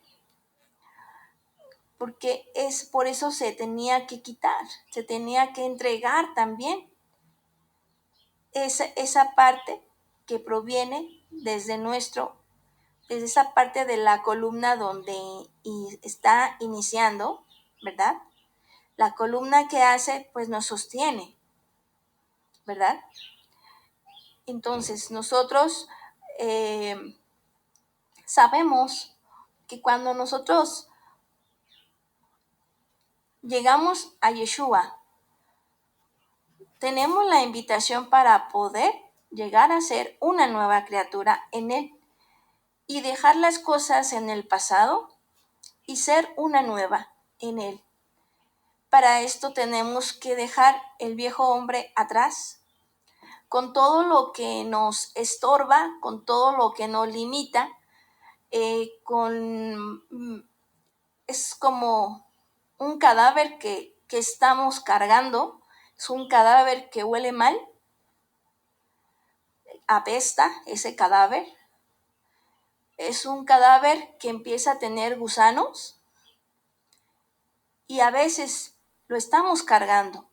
porque por eso se tenía que quitar, se tenía que entregar también esa parte que proviene desde esa parte de la columna donde está iniciando, ¿verdad? La columna que hace, pues nos sostiene, ¿verdad? Entonces, nosotros sabemos que cuando nosotros llegamos a Yeshua, tenemos la invitación para poder llegar a ser una nueva criatura en Él y dejar las cosas en el pasado y ser una nueva en Él. Para esto tenemos que dejar el viejo hombre atrás, con todo lo que nos estorba, con todo lo que nos limita, es como un cadáver que estamos cargando, es un cadáver que huele mal, apesta ese cadáver, es un cadáver que empieza a tener gusanos y a veces lo estamos cargando.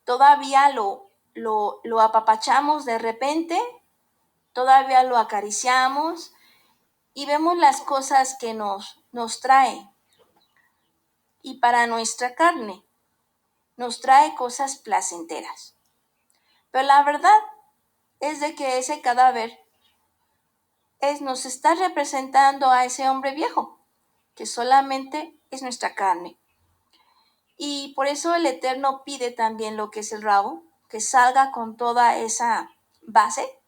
Todavía lo apapachamos de repente, todavía lo acariciamos y vemos las cosas que nos trae y para nuestra carne. nos trae cosas placenteras. Pero la verdad es de que ese cadáver nos está representando a ese hombre viejo, que solamente es nuestra carne. Y por eso el Eterno pide también lo que es el rabo, que salga con toda esa base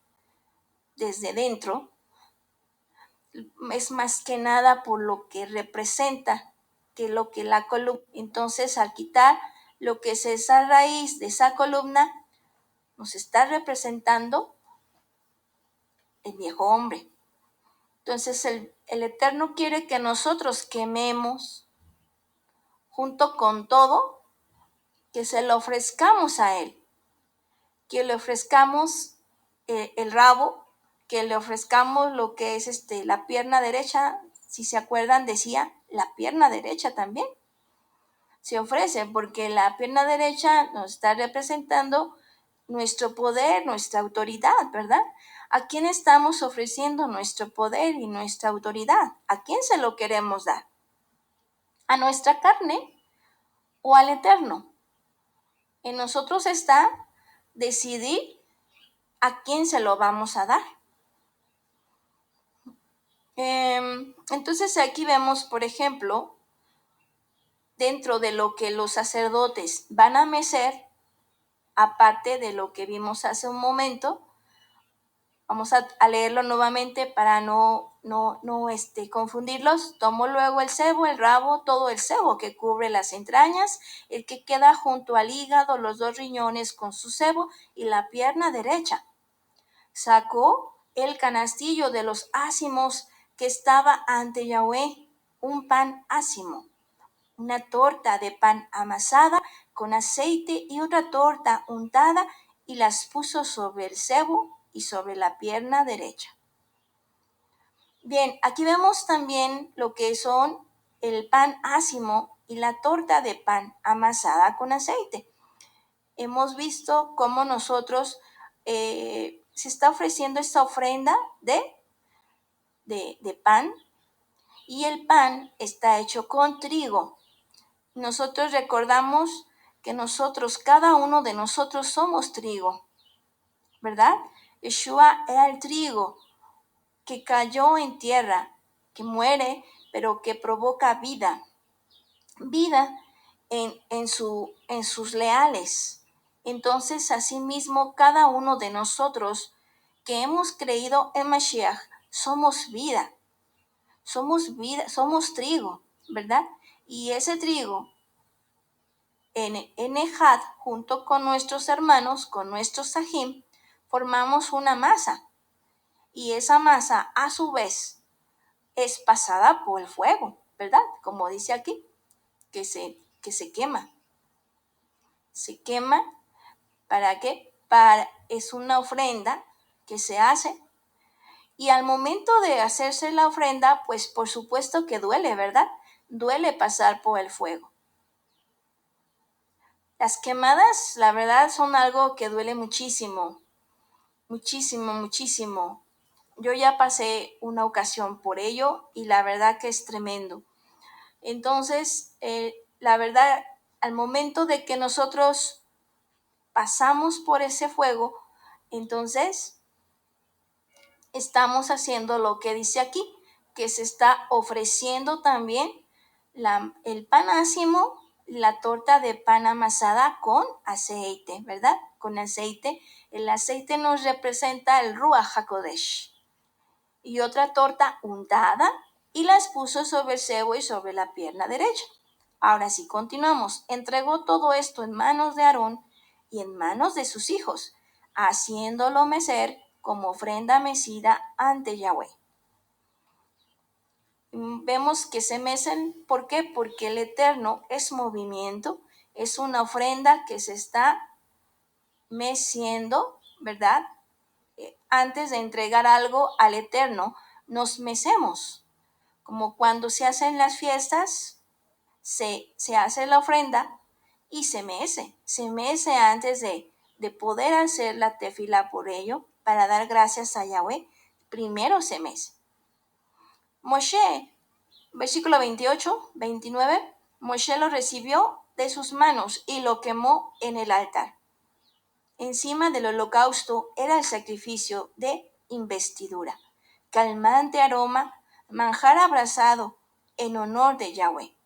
desde dentro. Es más que nada por lo que representa, que lo que la columna. Entonces, al quitar lo que es esa raíz de esa columna, nos está representando el viejo hombre. Entonces, el Eterno quiere que nosotros quememos junto con todo, que se lo ofrezcamos a Él, que le ofrezcamos el rabo, que le ofrezcamos lo que es la pierna derecha. Si se acuerdan, decía la pierna derecha también se ofrece, porque la pierna derecha nos está representando nuestro poder, nuestra autoridad, ¿verdad? ¿A quién estamos ofreciendo nuestro poder y nuestra autoridad? ¿A quién se lo queremos dar? ¿A nuestra carne o al Eterno? En nosotros está decidir a quién se lo vamos a dar. Entonces aquí vemos, por ejemplo, dentro de lo que los sacerdotes van a mecer, aparte de lo que vimos hace un momento, vamos a leerlo nuevamente para no confundirlos. Tomó luego el sebo, el rabo, todo el sebo que cubre las entrañas, el que queda junto al hígado, los 2 riñones con su sebo y la pierna derecha. Sacó el canastillo de los ácimos que estaba ante Yahweh, un pan ácimo, una torta de pan amasada con aceite y otra torta untada, y las puso sobre el sebo y sobre la pierna derecha. Bien, aquí vemos también lo que son el pan ácimo y la torta de pan amasada con aceite. Hemos visto cómo nosotros se está ofreciendo esta ofrenda de pan, y el pan está hecho con trigo. Nosotros recordamos que nosotros, cada uno de nosotros somos trigo, ¿verdad? Yeshua era el trigo que cayó en tierra, que muere, pero que provoca vida en sus leales. Entonces, asimismo, cada uno de nosotros que hemos creído en Mashiach, somos vida, somos trigo, ¿verdad? Y ese trigo, en Ejad, junto con nuestros hermanos, con nuestros sahim, formamos una masa. Y esa masa, a su vez, es pasada por el fuego, ¿verdad? Como dice aquí, que se quema. Se quema, ¿para qué? Es una ofrenda que se hace. Y al momento de hacerse la ofrenda, pues por supuesto que duele, ¿verdad? Duele pasar por el fuego. Las quemadas, la verdad, son algo que duele muchísimo, muchísimo, muchísimo. Yo ya pasé una ocasión por ello y la verdad que es tremendo. Entonces, la verdad, al momento de que nosotros pasamos por ese fuego, entonces estamos haciendo lo que dice aquí, que se está ofreciendo también el pan ácimo, la torta de pan amasada con aceite, ¿verdad? Con aceite. El aceite nos representa el Ruach HaKodesh. Y otra torta untada, y las puso sobre el sebo y sobre la pierna derecha. Ahora sí, continuamos. Entregó todo esto en manos de Aarón y en manos de sus hijos, haciéndolo mecer como ofrenda mecida ante Yahweh. Vemos que se mecen, ¿por qué? Porque el Eterno es movimiento, es una ofrenda que se está meciendo, ¿verdad? Antes de entregar algo al Eterno, nos mecemos. Como cuando se hacen las fiestas, se hace la ofrenda y se mece antes de poder hacer la tefila por ello, para dar gracias a Yahweh. Primero se mece. Moshe, versículo 28, 29, Moshe lo recibió de sus manos y lo quemó en el altar. Encima del holocausto era el sacrificio de investidura, calmante aroma, manjar abrasado en honor de Yahweh.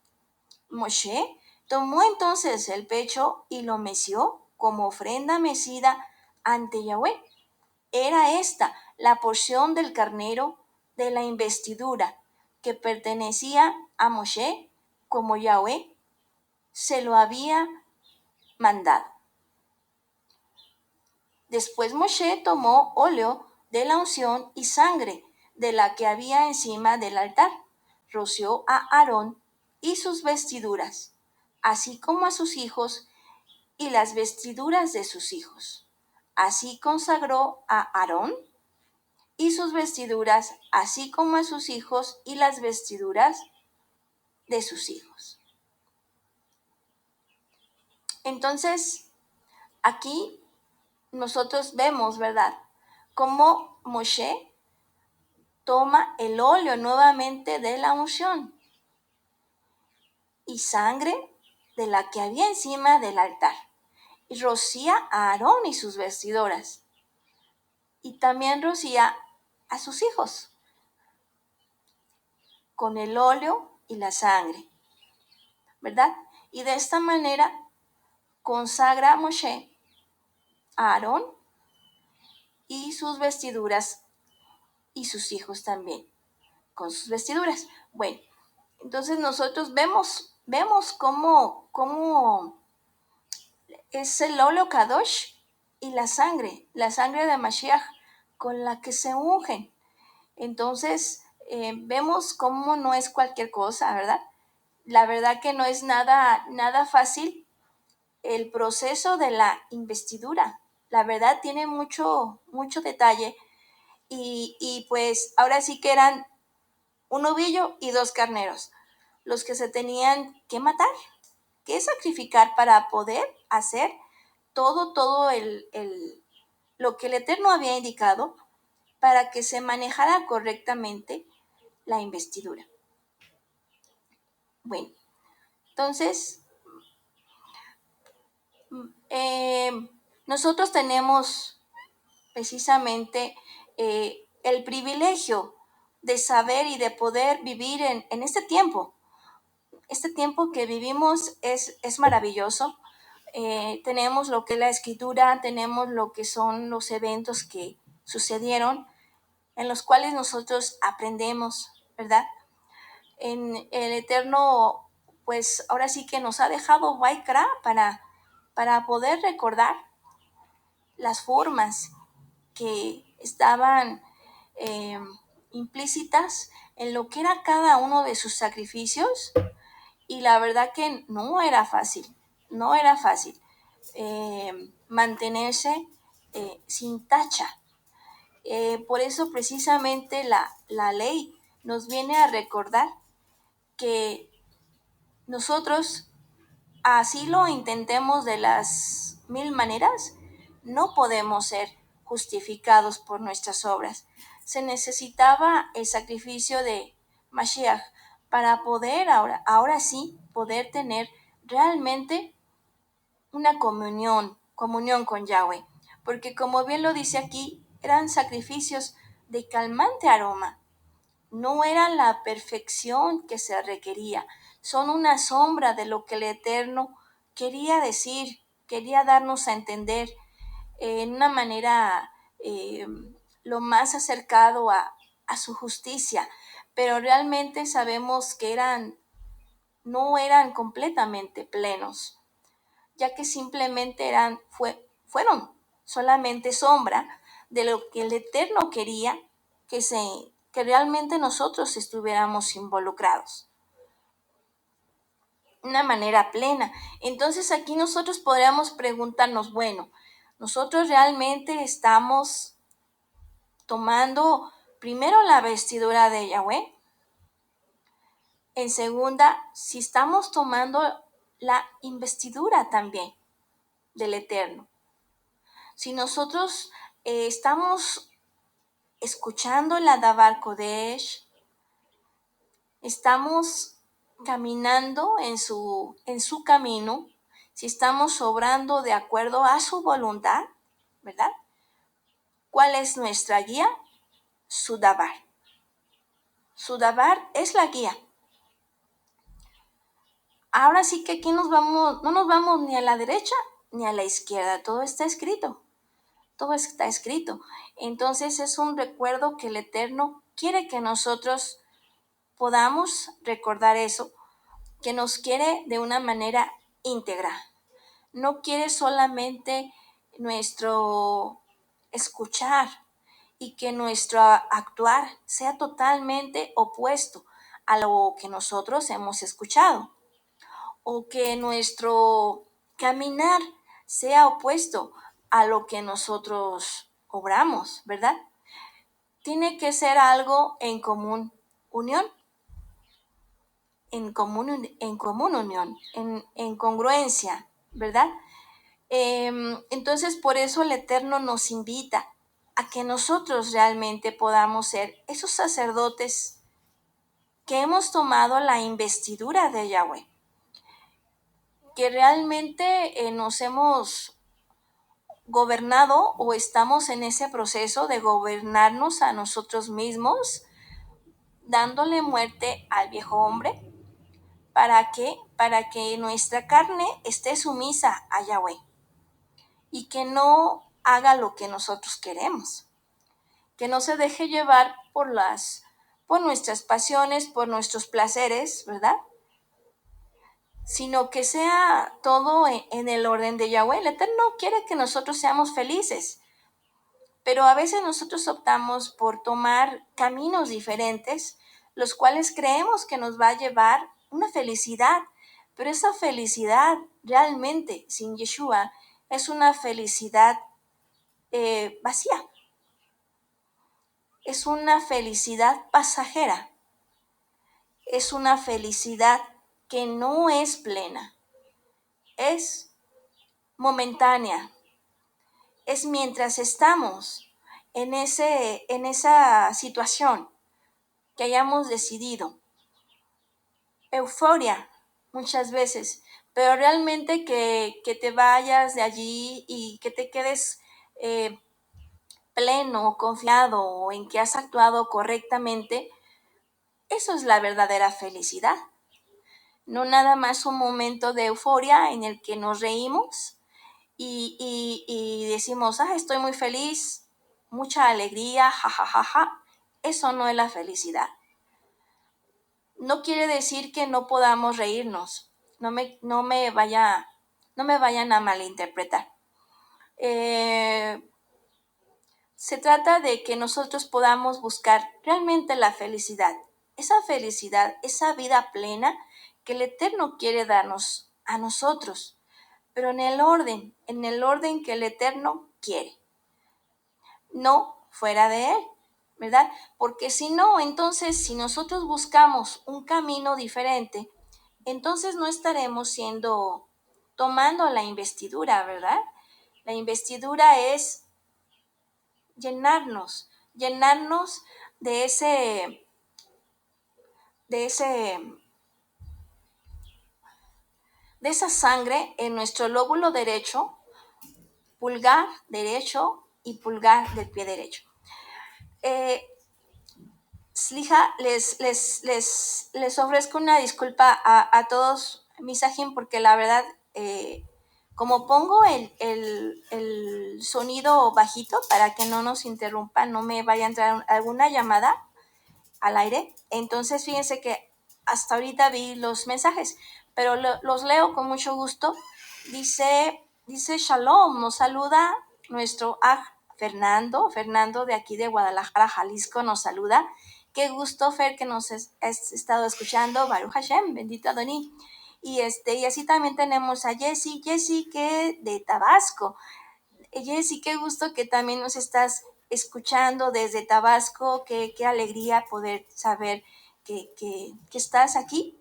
Moshe tomó entonces el pecho y lo meció como ofrenda mecida ante Yahweh. Era esta la porción del carnero de la investidura que pertenecía a Moshe, como Yahweh se lo había mandado. Después Moshe tomó óleo de la unción y sangre de la que había encima del altar, roció a Aarón y sus vestiduras, así como a sus hijos y las vestiduras de sus hijos. Así consagró a Aarón y sus vestiduras, así como a sus hijos y las vestiduras de sus hijos. Entonces, aquí nosotros vemos, ¿verdad?, cómo Moshe toma el óleo nuevamente de la unción y sangre de la que había encima del altar, y rocía a Aarón y sus vestiduras, y también rocía a sus hijos con el óleo y la sangre, ¿verdad? Y de esta manera consagra a Moshe a Aarón y sus vestiduras y sus hijos también con sus vestiduras. Bueno, entonces nosotros vemos cómo es el óleo Kadosh y la sangre de Mashiach con la que se ungen. Entonces vemos cómo no es cualquier cosa, ¿verdad? La verdad que no es nada fácil el proceso de la investidura. La verdad tiene mucho detalle y pues ahora sí que eran un novillo y 2 carneros los que se tenían que matar, que sacrificar para poder hacer todo lo que el Eterno había indicado para que se manejara correctamente la investidura. Bueno, entonces nosotros tenemos precisamente el privilegio de saber y de poder vivir en este tiempo. Este tiempo que vivimos es maravilloso. Tenemos lo que es la escritura, tenemos lo que son los eventos que sucedieron, en los cuales nosotros aprendemos, ¿verdad? En el Eterno, pues ahora sí que nos ha dejado Waikra para poder recordar las formas que estaban eh, implícitas en lo que era cada uno de sus sacrificios, y la verdad que no era fácil mantenerse sin tacha. Por eso precisamente la ley nos viene a recordar que nosotros, así lo intentemos de las 1000 maneras, no podemos ser justificados por nuestras obras. Se necesitaba el sacrificio de Mashiach para poder ahora sí poder tener realmente una comunión con Yahweh. Porque como bien lo dice aquí, eran sacrificios de calmante aroma. No eran la perfección que se requería. Son una sombra de lo que el Eterno quería decir, quería darnos a entender en una manera lo más acercado a su justicia. Pero realmente sabemos que no eran completamente plenos, ya que simplemente fueron solamente sombra de lo que el Eterno quería que realmente nosotros estuviéramos involucrados. Una manera plena. Entonces aquí nosotros podríamos preguntarnos, bueno, nosotros realmente estamos tomando primero la vestidura de Yahweh. En segunda, si estamos tomando la investidura también del Eterno. Si nosotros estamos escuchando la Davar Kodesh, estamos caminando en su camino, si estamos obrando de acuerdo a su voluntad, ¿verdad? ¿Cuál es nuestra guía? Su dabar. Su dabar es la guía. Ahora sí que aquí no nos vamos ni a la derecha ni a la izquierda, todo está escrito. Todo está escrito. Entonces es un recuerdo que el Eterno quiere que nosotros podamos recordar eso, que nos quiere de una manera íntegra. No quiere solamente nuestro escuchar y que nuestro actuar sea totalmente opuesto a lo que nosotros hemos escuchado, o que nuestro caminar sea opuesto a lo que nosotros obramos, ¿verdad? Tiene que ser algo en común unión, en común unión, en congruencia, ¿verdad? Entonces, por eso el Eterno nos invita a que nosotros realmente podamos ser esos sacerdotes que hemos tomado la investidura de Yahweh, que realmente nos hemos gobernado o estamos en ese proceso de gobernarnos a nosotros mismos, dándole muerte al viejo hombre. ¿Para qué? Para que nuestra carne esté sumisa a Yahweh y que no haga lo que nosotros queremos, que no se deje llevar por nuestras pasiones, por nuestros placeres, ¿verdad? Sino que sea todo en el orden de Yahweh. El Eterno quiere que nosotros seamos felices, pero a veces nosotros optamos por tomar caminos diferentes, los cuales creemos que nos va a llevar una felicidad, pero esa felicidad realmente sin Yeshua es una felicidad vacía, es una felicidad pasajera, es una felicidad que no es plena, es momentánea, es mientras estamos en esa situación que hayamos decidido. Euforia muchas veces, pero realmente que te vayas de allí y que te quedes pleno, confiado en que has actuado correctamente, eso es la verdadera felicidad. No nada más un momento de euforia en el que nos reímos y decimos, estoy muy feliz, mucha alegría, jajajaja. Ja, ja, ja. Eso no es la felicidad. No quiere decir que no podamos reírnos. No me vayan a malinterpretar. Se trata de que nosotros podamos buscar realmente la felicidad, esa vida plena que el Eterno quiere darnos a nosotros, pero en el orden que el Eterno quiere, no fuera de él, ¿verdad? Porque si no, entonces, si nosotros buscamos un camino diferente, entonces no estaremos tomando la investidura, ¿verdad? La investidura es llenarnos de de ese, de esa sangre en nuestro lóbulo derecho, pulgar derecho y pulgar del pie derecho. Slija, les ofrezco una disculpa a todos, Misajim, porque la verdad, como pongo el sonido bajito para que no nos interrumpa, no me vaya a entrar alguna llamada al aire, entonces fíjense que hasta ahorita vi los mensajes, pero los leo con mucho gusto. Dice Shalom, nos saluda nuestro Fernando de aquí de Guadalajara, Jalisco, nos saluda. Qué gusto, Fer, que nos has estado escuchando. Baruch Hashem, bendito Adoní. Y así también tenemos a Jessie que de Tabasco. Jessie, qué gusto que también nos estás escuchando desde Tabasco. Qué alegría poder saber que estás aquí.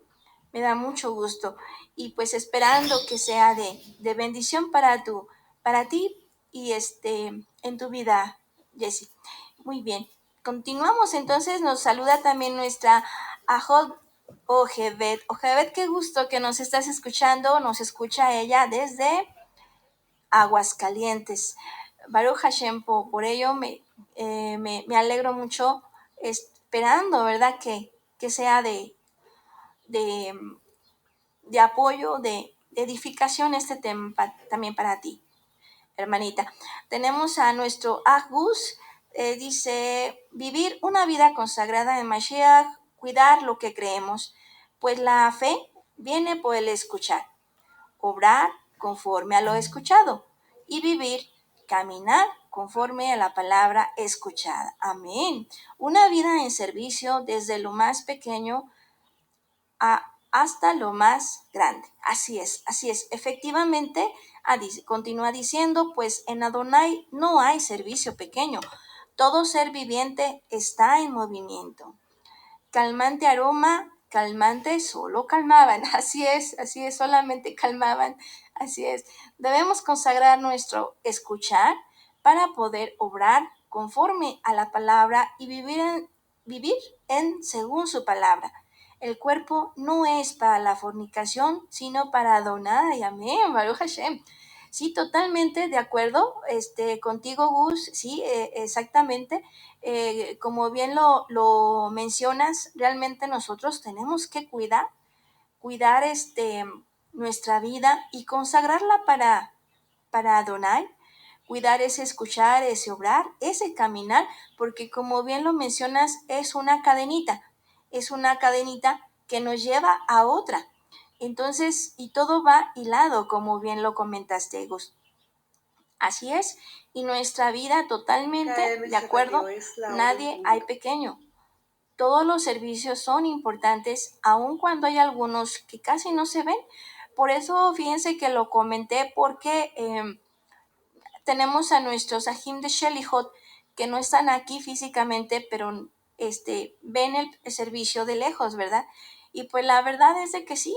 Me da mucho gusto. Y pues esperando que sea de bendición para ti y en tu vida, Jessie. Muy bien. Continuamos entonces. Nos saluda también nuestra Ajot Ojevet, qué gusto que nos estás escuchando. Nos escucha ella desde Aguascalientes. Baruch Hashem, por ello me alegro mucho esperando, ¿verdad? Que sea de, de apoyo, de edificación este tema también para ti, hermanita. Tenemos a nuestro Agus, dice, vivir una vida consagrada en Mashiach, cuidar lo que creemos, pues la fe viene por el escuchar, obrar conforme a lo escuchado y vivir, caminar conforme a la palabra escuchada. Amén. Una vida en servicio desde lo más pequeño hasta lo más grande. Así es, así es. Efectivamente, continúa diciendo, pues en Adonai no hay servicio pequeño. Todo ser viviente está en movimiento. Calmante aroma, calmante, solo calmaban. Así es, solamente calmaban. Así es. Debemos consagrar nuestro escuchar para poder obrar conforme a la palabra y vivir en según su palabra. El cuerpo no es para la fornicación, sino para Adonai. Amén, Baruch Hashem. Sí, totalmente de acuerdo contigo, Gus. Sí, exactamente. Como bien lo mencionas, realmente nosotros tenemos que cuidar nuestra vida y consagrarla para Adonai, cuidar ese escuchar, ese obrar, ese caminar, porque como bien lo mencionas, es una cadenita que nos lleva a otra. Entonces, y todo va hilado, como bien lo comentaste, Gus. Así es, y nuestra vida totalmente de acuerdo, nadie hay pequeño. Todos los servicios son importantes, aun cuando hay algunos que casi no se ven. Por eso, fíjense que lo comenté porque tenemos a nuestros Ajim de Shelihot que no están aquí físicamente, pero ven el servicio de lejos, ¿verdad? Y pues la verdad es de que sí,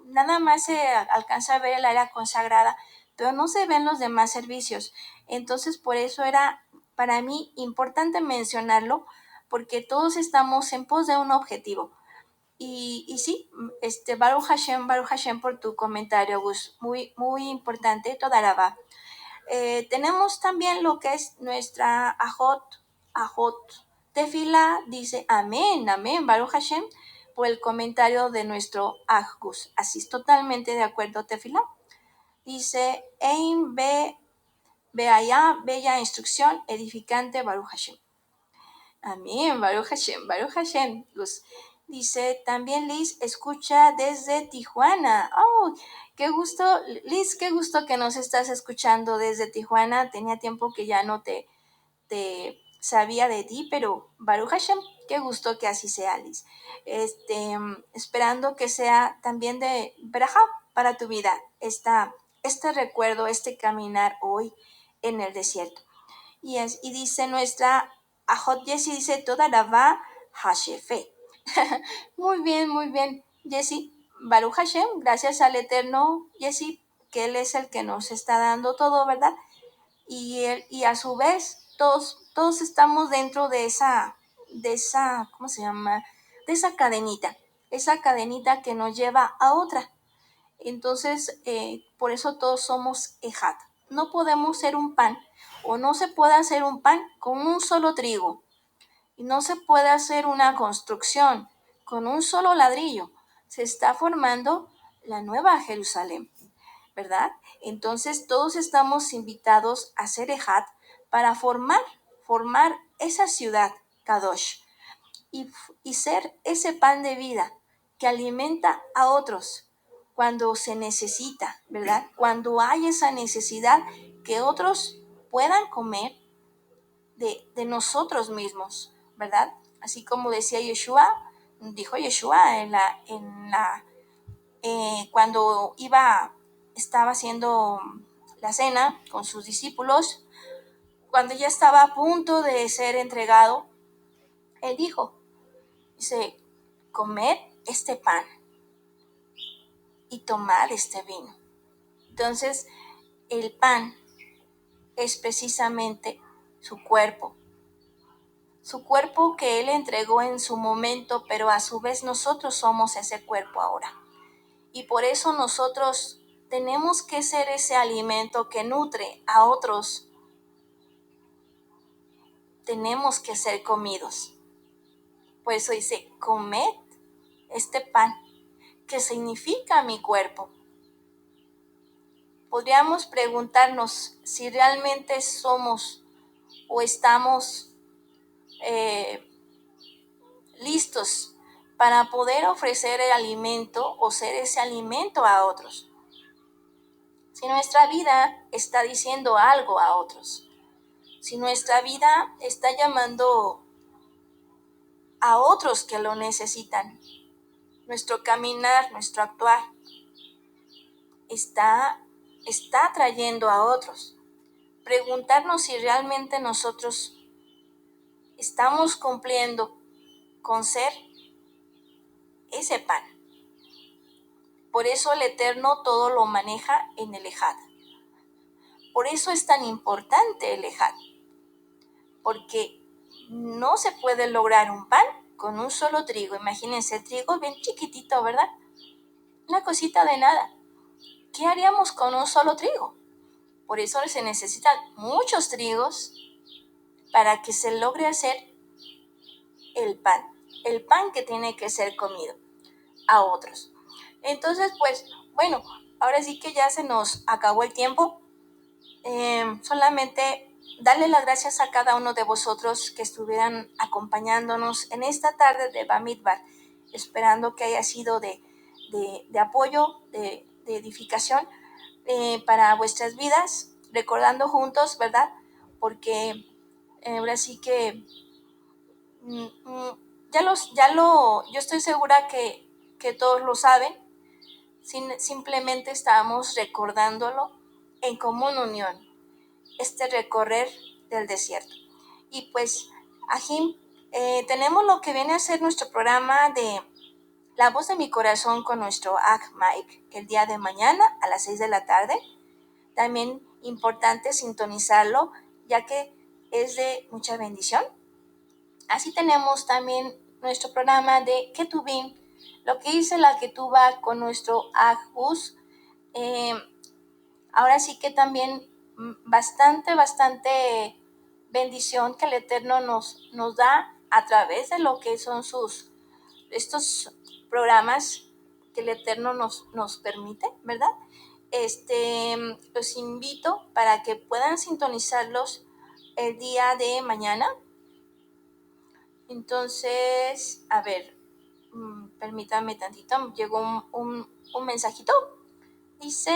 nada más se alcanza a ver el área consagrada, pero no se ven los demás servicios. Entonces, por eso era para mí importante mencionarlo, porque todos estamos en pos de un objetivo. Y sí, Baruch Hashem por tu comentario, Gus, muy, muy importante, toda la va. Tenemos también lo que es nuestra Ajot Tefila, dice amén, amén, Baruch Hashem, por el comentario de nuestro Ajgus. Así es, totalmente de acuerdo, Tefila. Dice, Ein be allá, bella instrucción, edificante, Baruch Hashem. Amén, Baruch Hashem, Luz. Dice, también Liz escucha desde Tijuana. Oh, qué gusto, Liz, qué gusto que nos estás escuchando desde Tijuana. Tenía tiempo que ya no te sabía de ti, pero Baruch Hashem, qué gusto que así sea, Liz. Esperando que sea también de Berajá para tu vida, este recuerdo, este caminar hoy en el desierto. Y dice nuestra Ajot Jessie, dice toda la va Hashefe. Muy bien, muy bien, Jessie. Baruch Hashem, gracias al Eterno, Jessie, que Él es el que nos está dando todo, ¿verdad? Y a su vez, todos estamos dentro de esa, ¿cómo se llama? De esa cadenita que nos lleva a otra. Entonces, por eso todos somos Ejat. No podemos ser un pan, o no se puede hacer un pan con un solo trigo. Y no se puede hacer una construcción con un solo ladrillo. Se está formando la nueva Jerusalén, ¿verdad? Entonces, todos estamos invitados a ser Ejat para formar esa ciudad, Kadosh, y ser ese pan de vida que alimenta a otros cuando se necesita, ¿verdad? Cuando hay esa necesidad que otros puedan comer de nosotros mismos, ¿verdad? Así como decía Yeshua, dijo Yeshua cuando estaba haciendo la cena con sus discípulos, cuando ya estaba a punto de ser entregado, él dice, comed este pan y tomad este vino. Entonces, el pan es precisamente su cuerpo, su cuerpo que Él entregó en su momento, pero a su vez nosotros somos ese cuerpo ahora. Y por eso nosotros tenemos que ser ese alimento que nutre a otros. Tenemos que ser comidos. Por eso dice, comed este pan, que significa mi cuerpo. Podríamos preguntarnos si realmente somos o estamos listos para poder ofrecer el alimento o ser ese alimento a otros. Si nuestra vida está diciendo algo a otros, si nuestra vida está llamando a otros que lo necesitan, nuestro caminar, nuestro actuar, está atrayendo a otros. Preguntarnos si realmente nosotros estamos cumpliendo con ser ese pan. Por eso el Eterno todo lo maneja en el Ejad. Por eso es tan importante el Ejad. Porque no se puede lograr un pan con un solo trigo. Imagínense, el trigo bien chiquitito, ¿verdad? Una cosita de nada. ¿Qué haríamos con un solo trigo? Por eso se necesitan muchos trigos para que se logre hacer el pan que tiene que ser comido a otros. Entonces, pues, bueno, ahora sí que ya se nos acabó el tiempo. Solamente darle las gracias a cada uno de vosotros que estuvieran acompañándonos en esta tarde de Bamidbar, esperando que haya sido de apoyo, de edificación para vuestras vidas, recordando juntos, ¿verdad? Porque ahora sí que yo estoy segura que todos lo saben, simplemente estamos recordándolo en común unión, este recorrer del desierto. Y pues, Ajim, tenemos lo que viene a ser nuestro programa de La Voz de mi Corazón con nuestro Ag Mike, el día de mañana a las 6 de la tarde. También importante sintonizarlo, ya que es de mucha bendición. Así tenemos también nuestro programa de Ketubim, lo que dice la Ketuba con nuestro Agbus. Ahora sí que también bastante bendición que el Eterno nos da a través de lo que son estos programas que el Eterno nos permite, ¿verdad? Los invito para que puedan sintonizarlos el día de mañana. Entonces, a ver, permítame tantito, llegó un mensajito. Dice,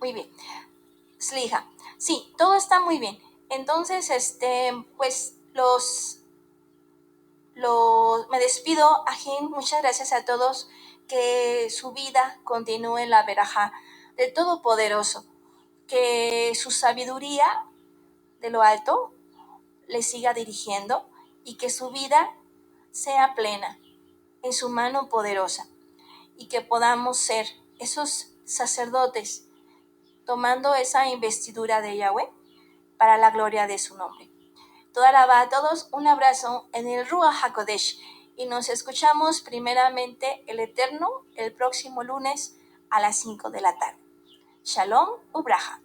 muy bien, Slija, sí, todo está muy bien. Entonces, pues me despido, Ajín, muchas gracias a todos, que su vida continúe en la verajá del Todopoderoso, que su sabiduría de lo alto le siga dirigiendo y que su vida sea plena en su mano poderosa y que podamos ser esos sacerdotes tomando esa investidura de Yahweh para la gloria de su nombre. Toda alaba a todos, un abrazo en el Ruach HaKodesh y nos escuchamos primeramente el Eterno el próximo lunes a las 5 de la tarde. Shalom Ubraja.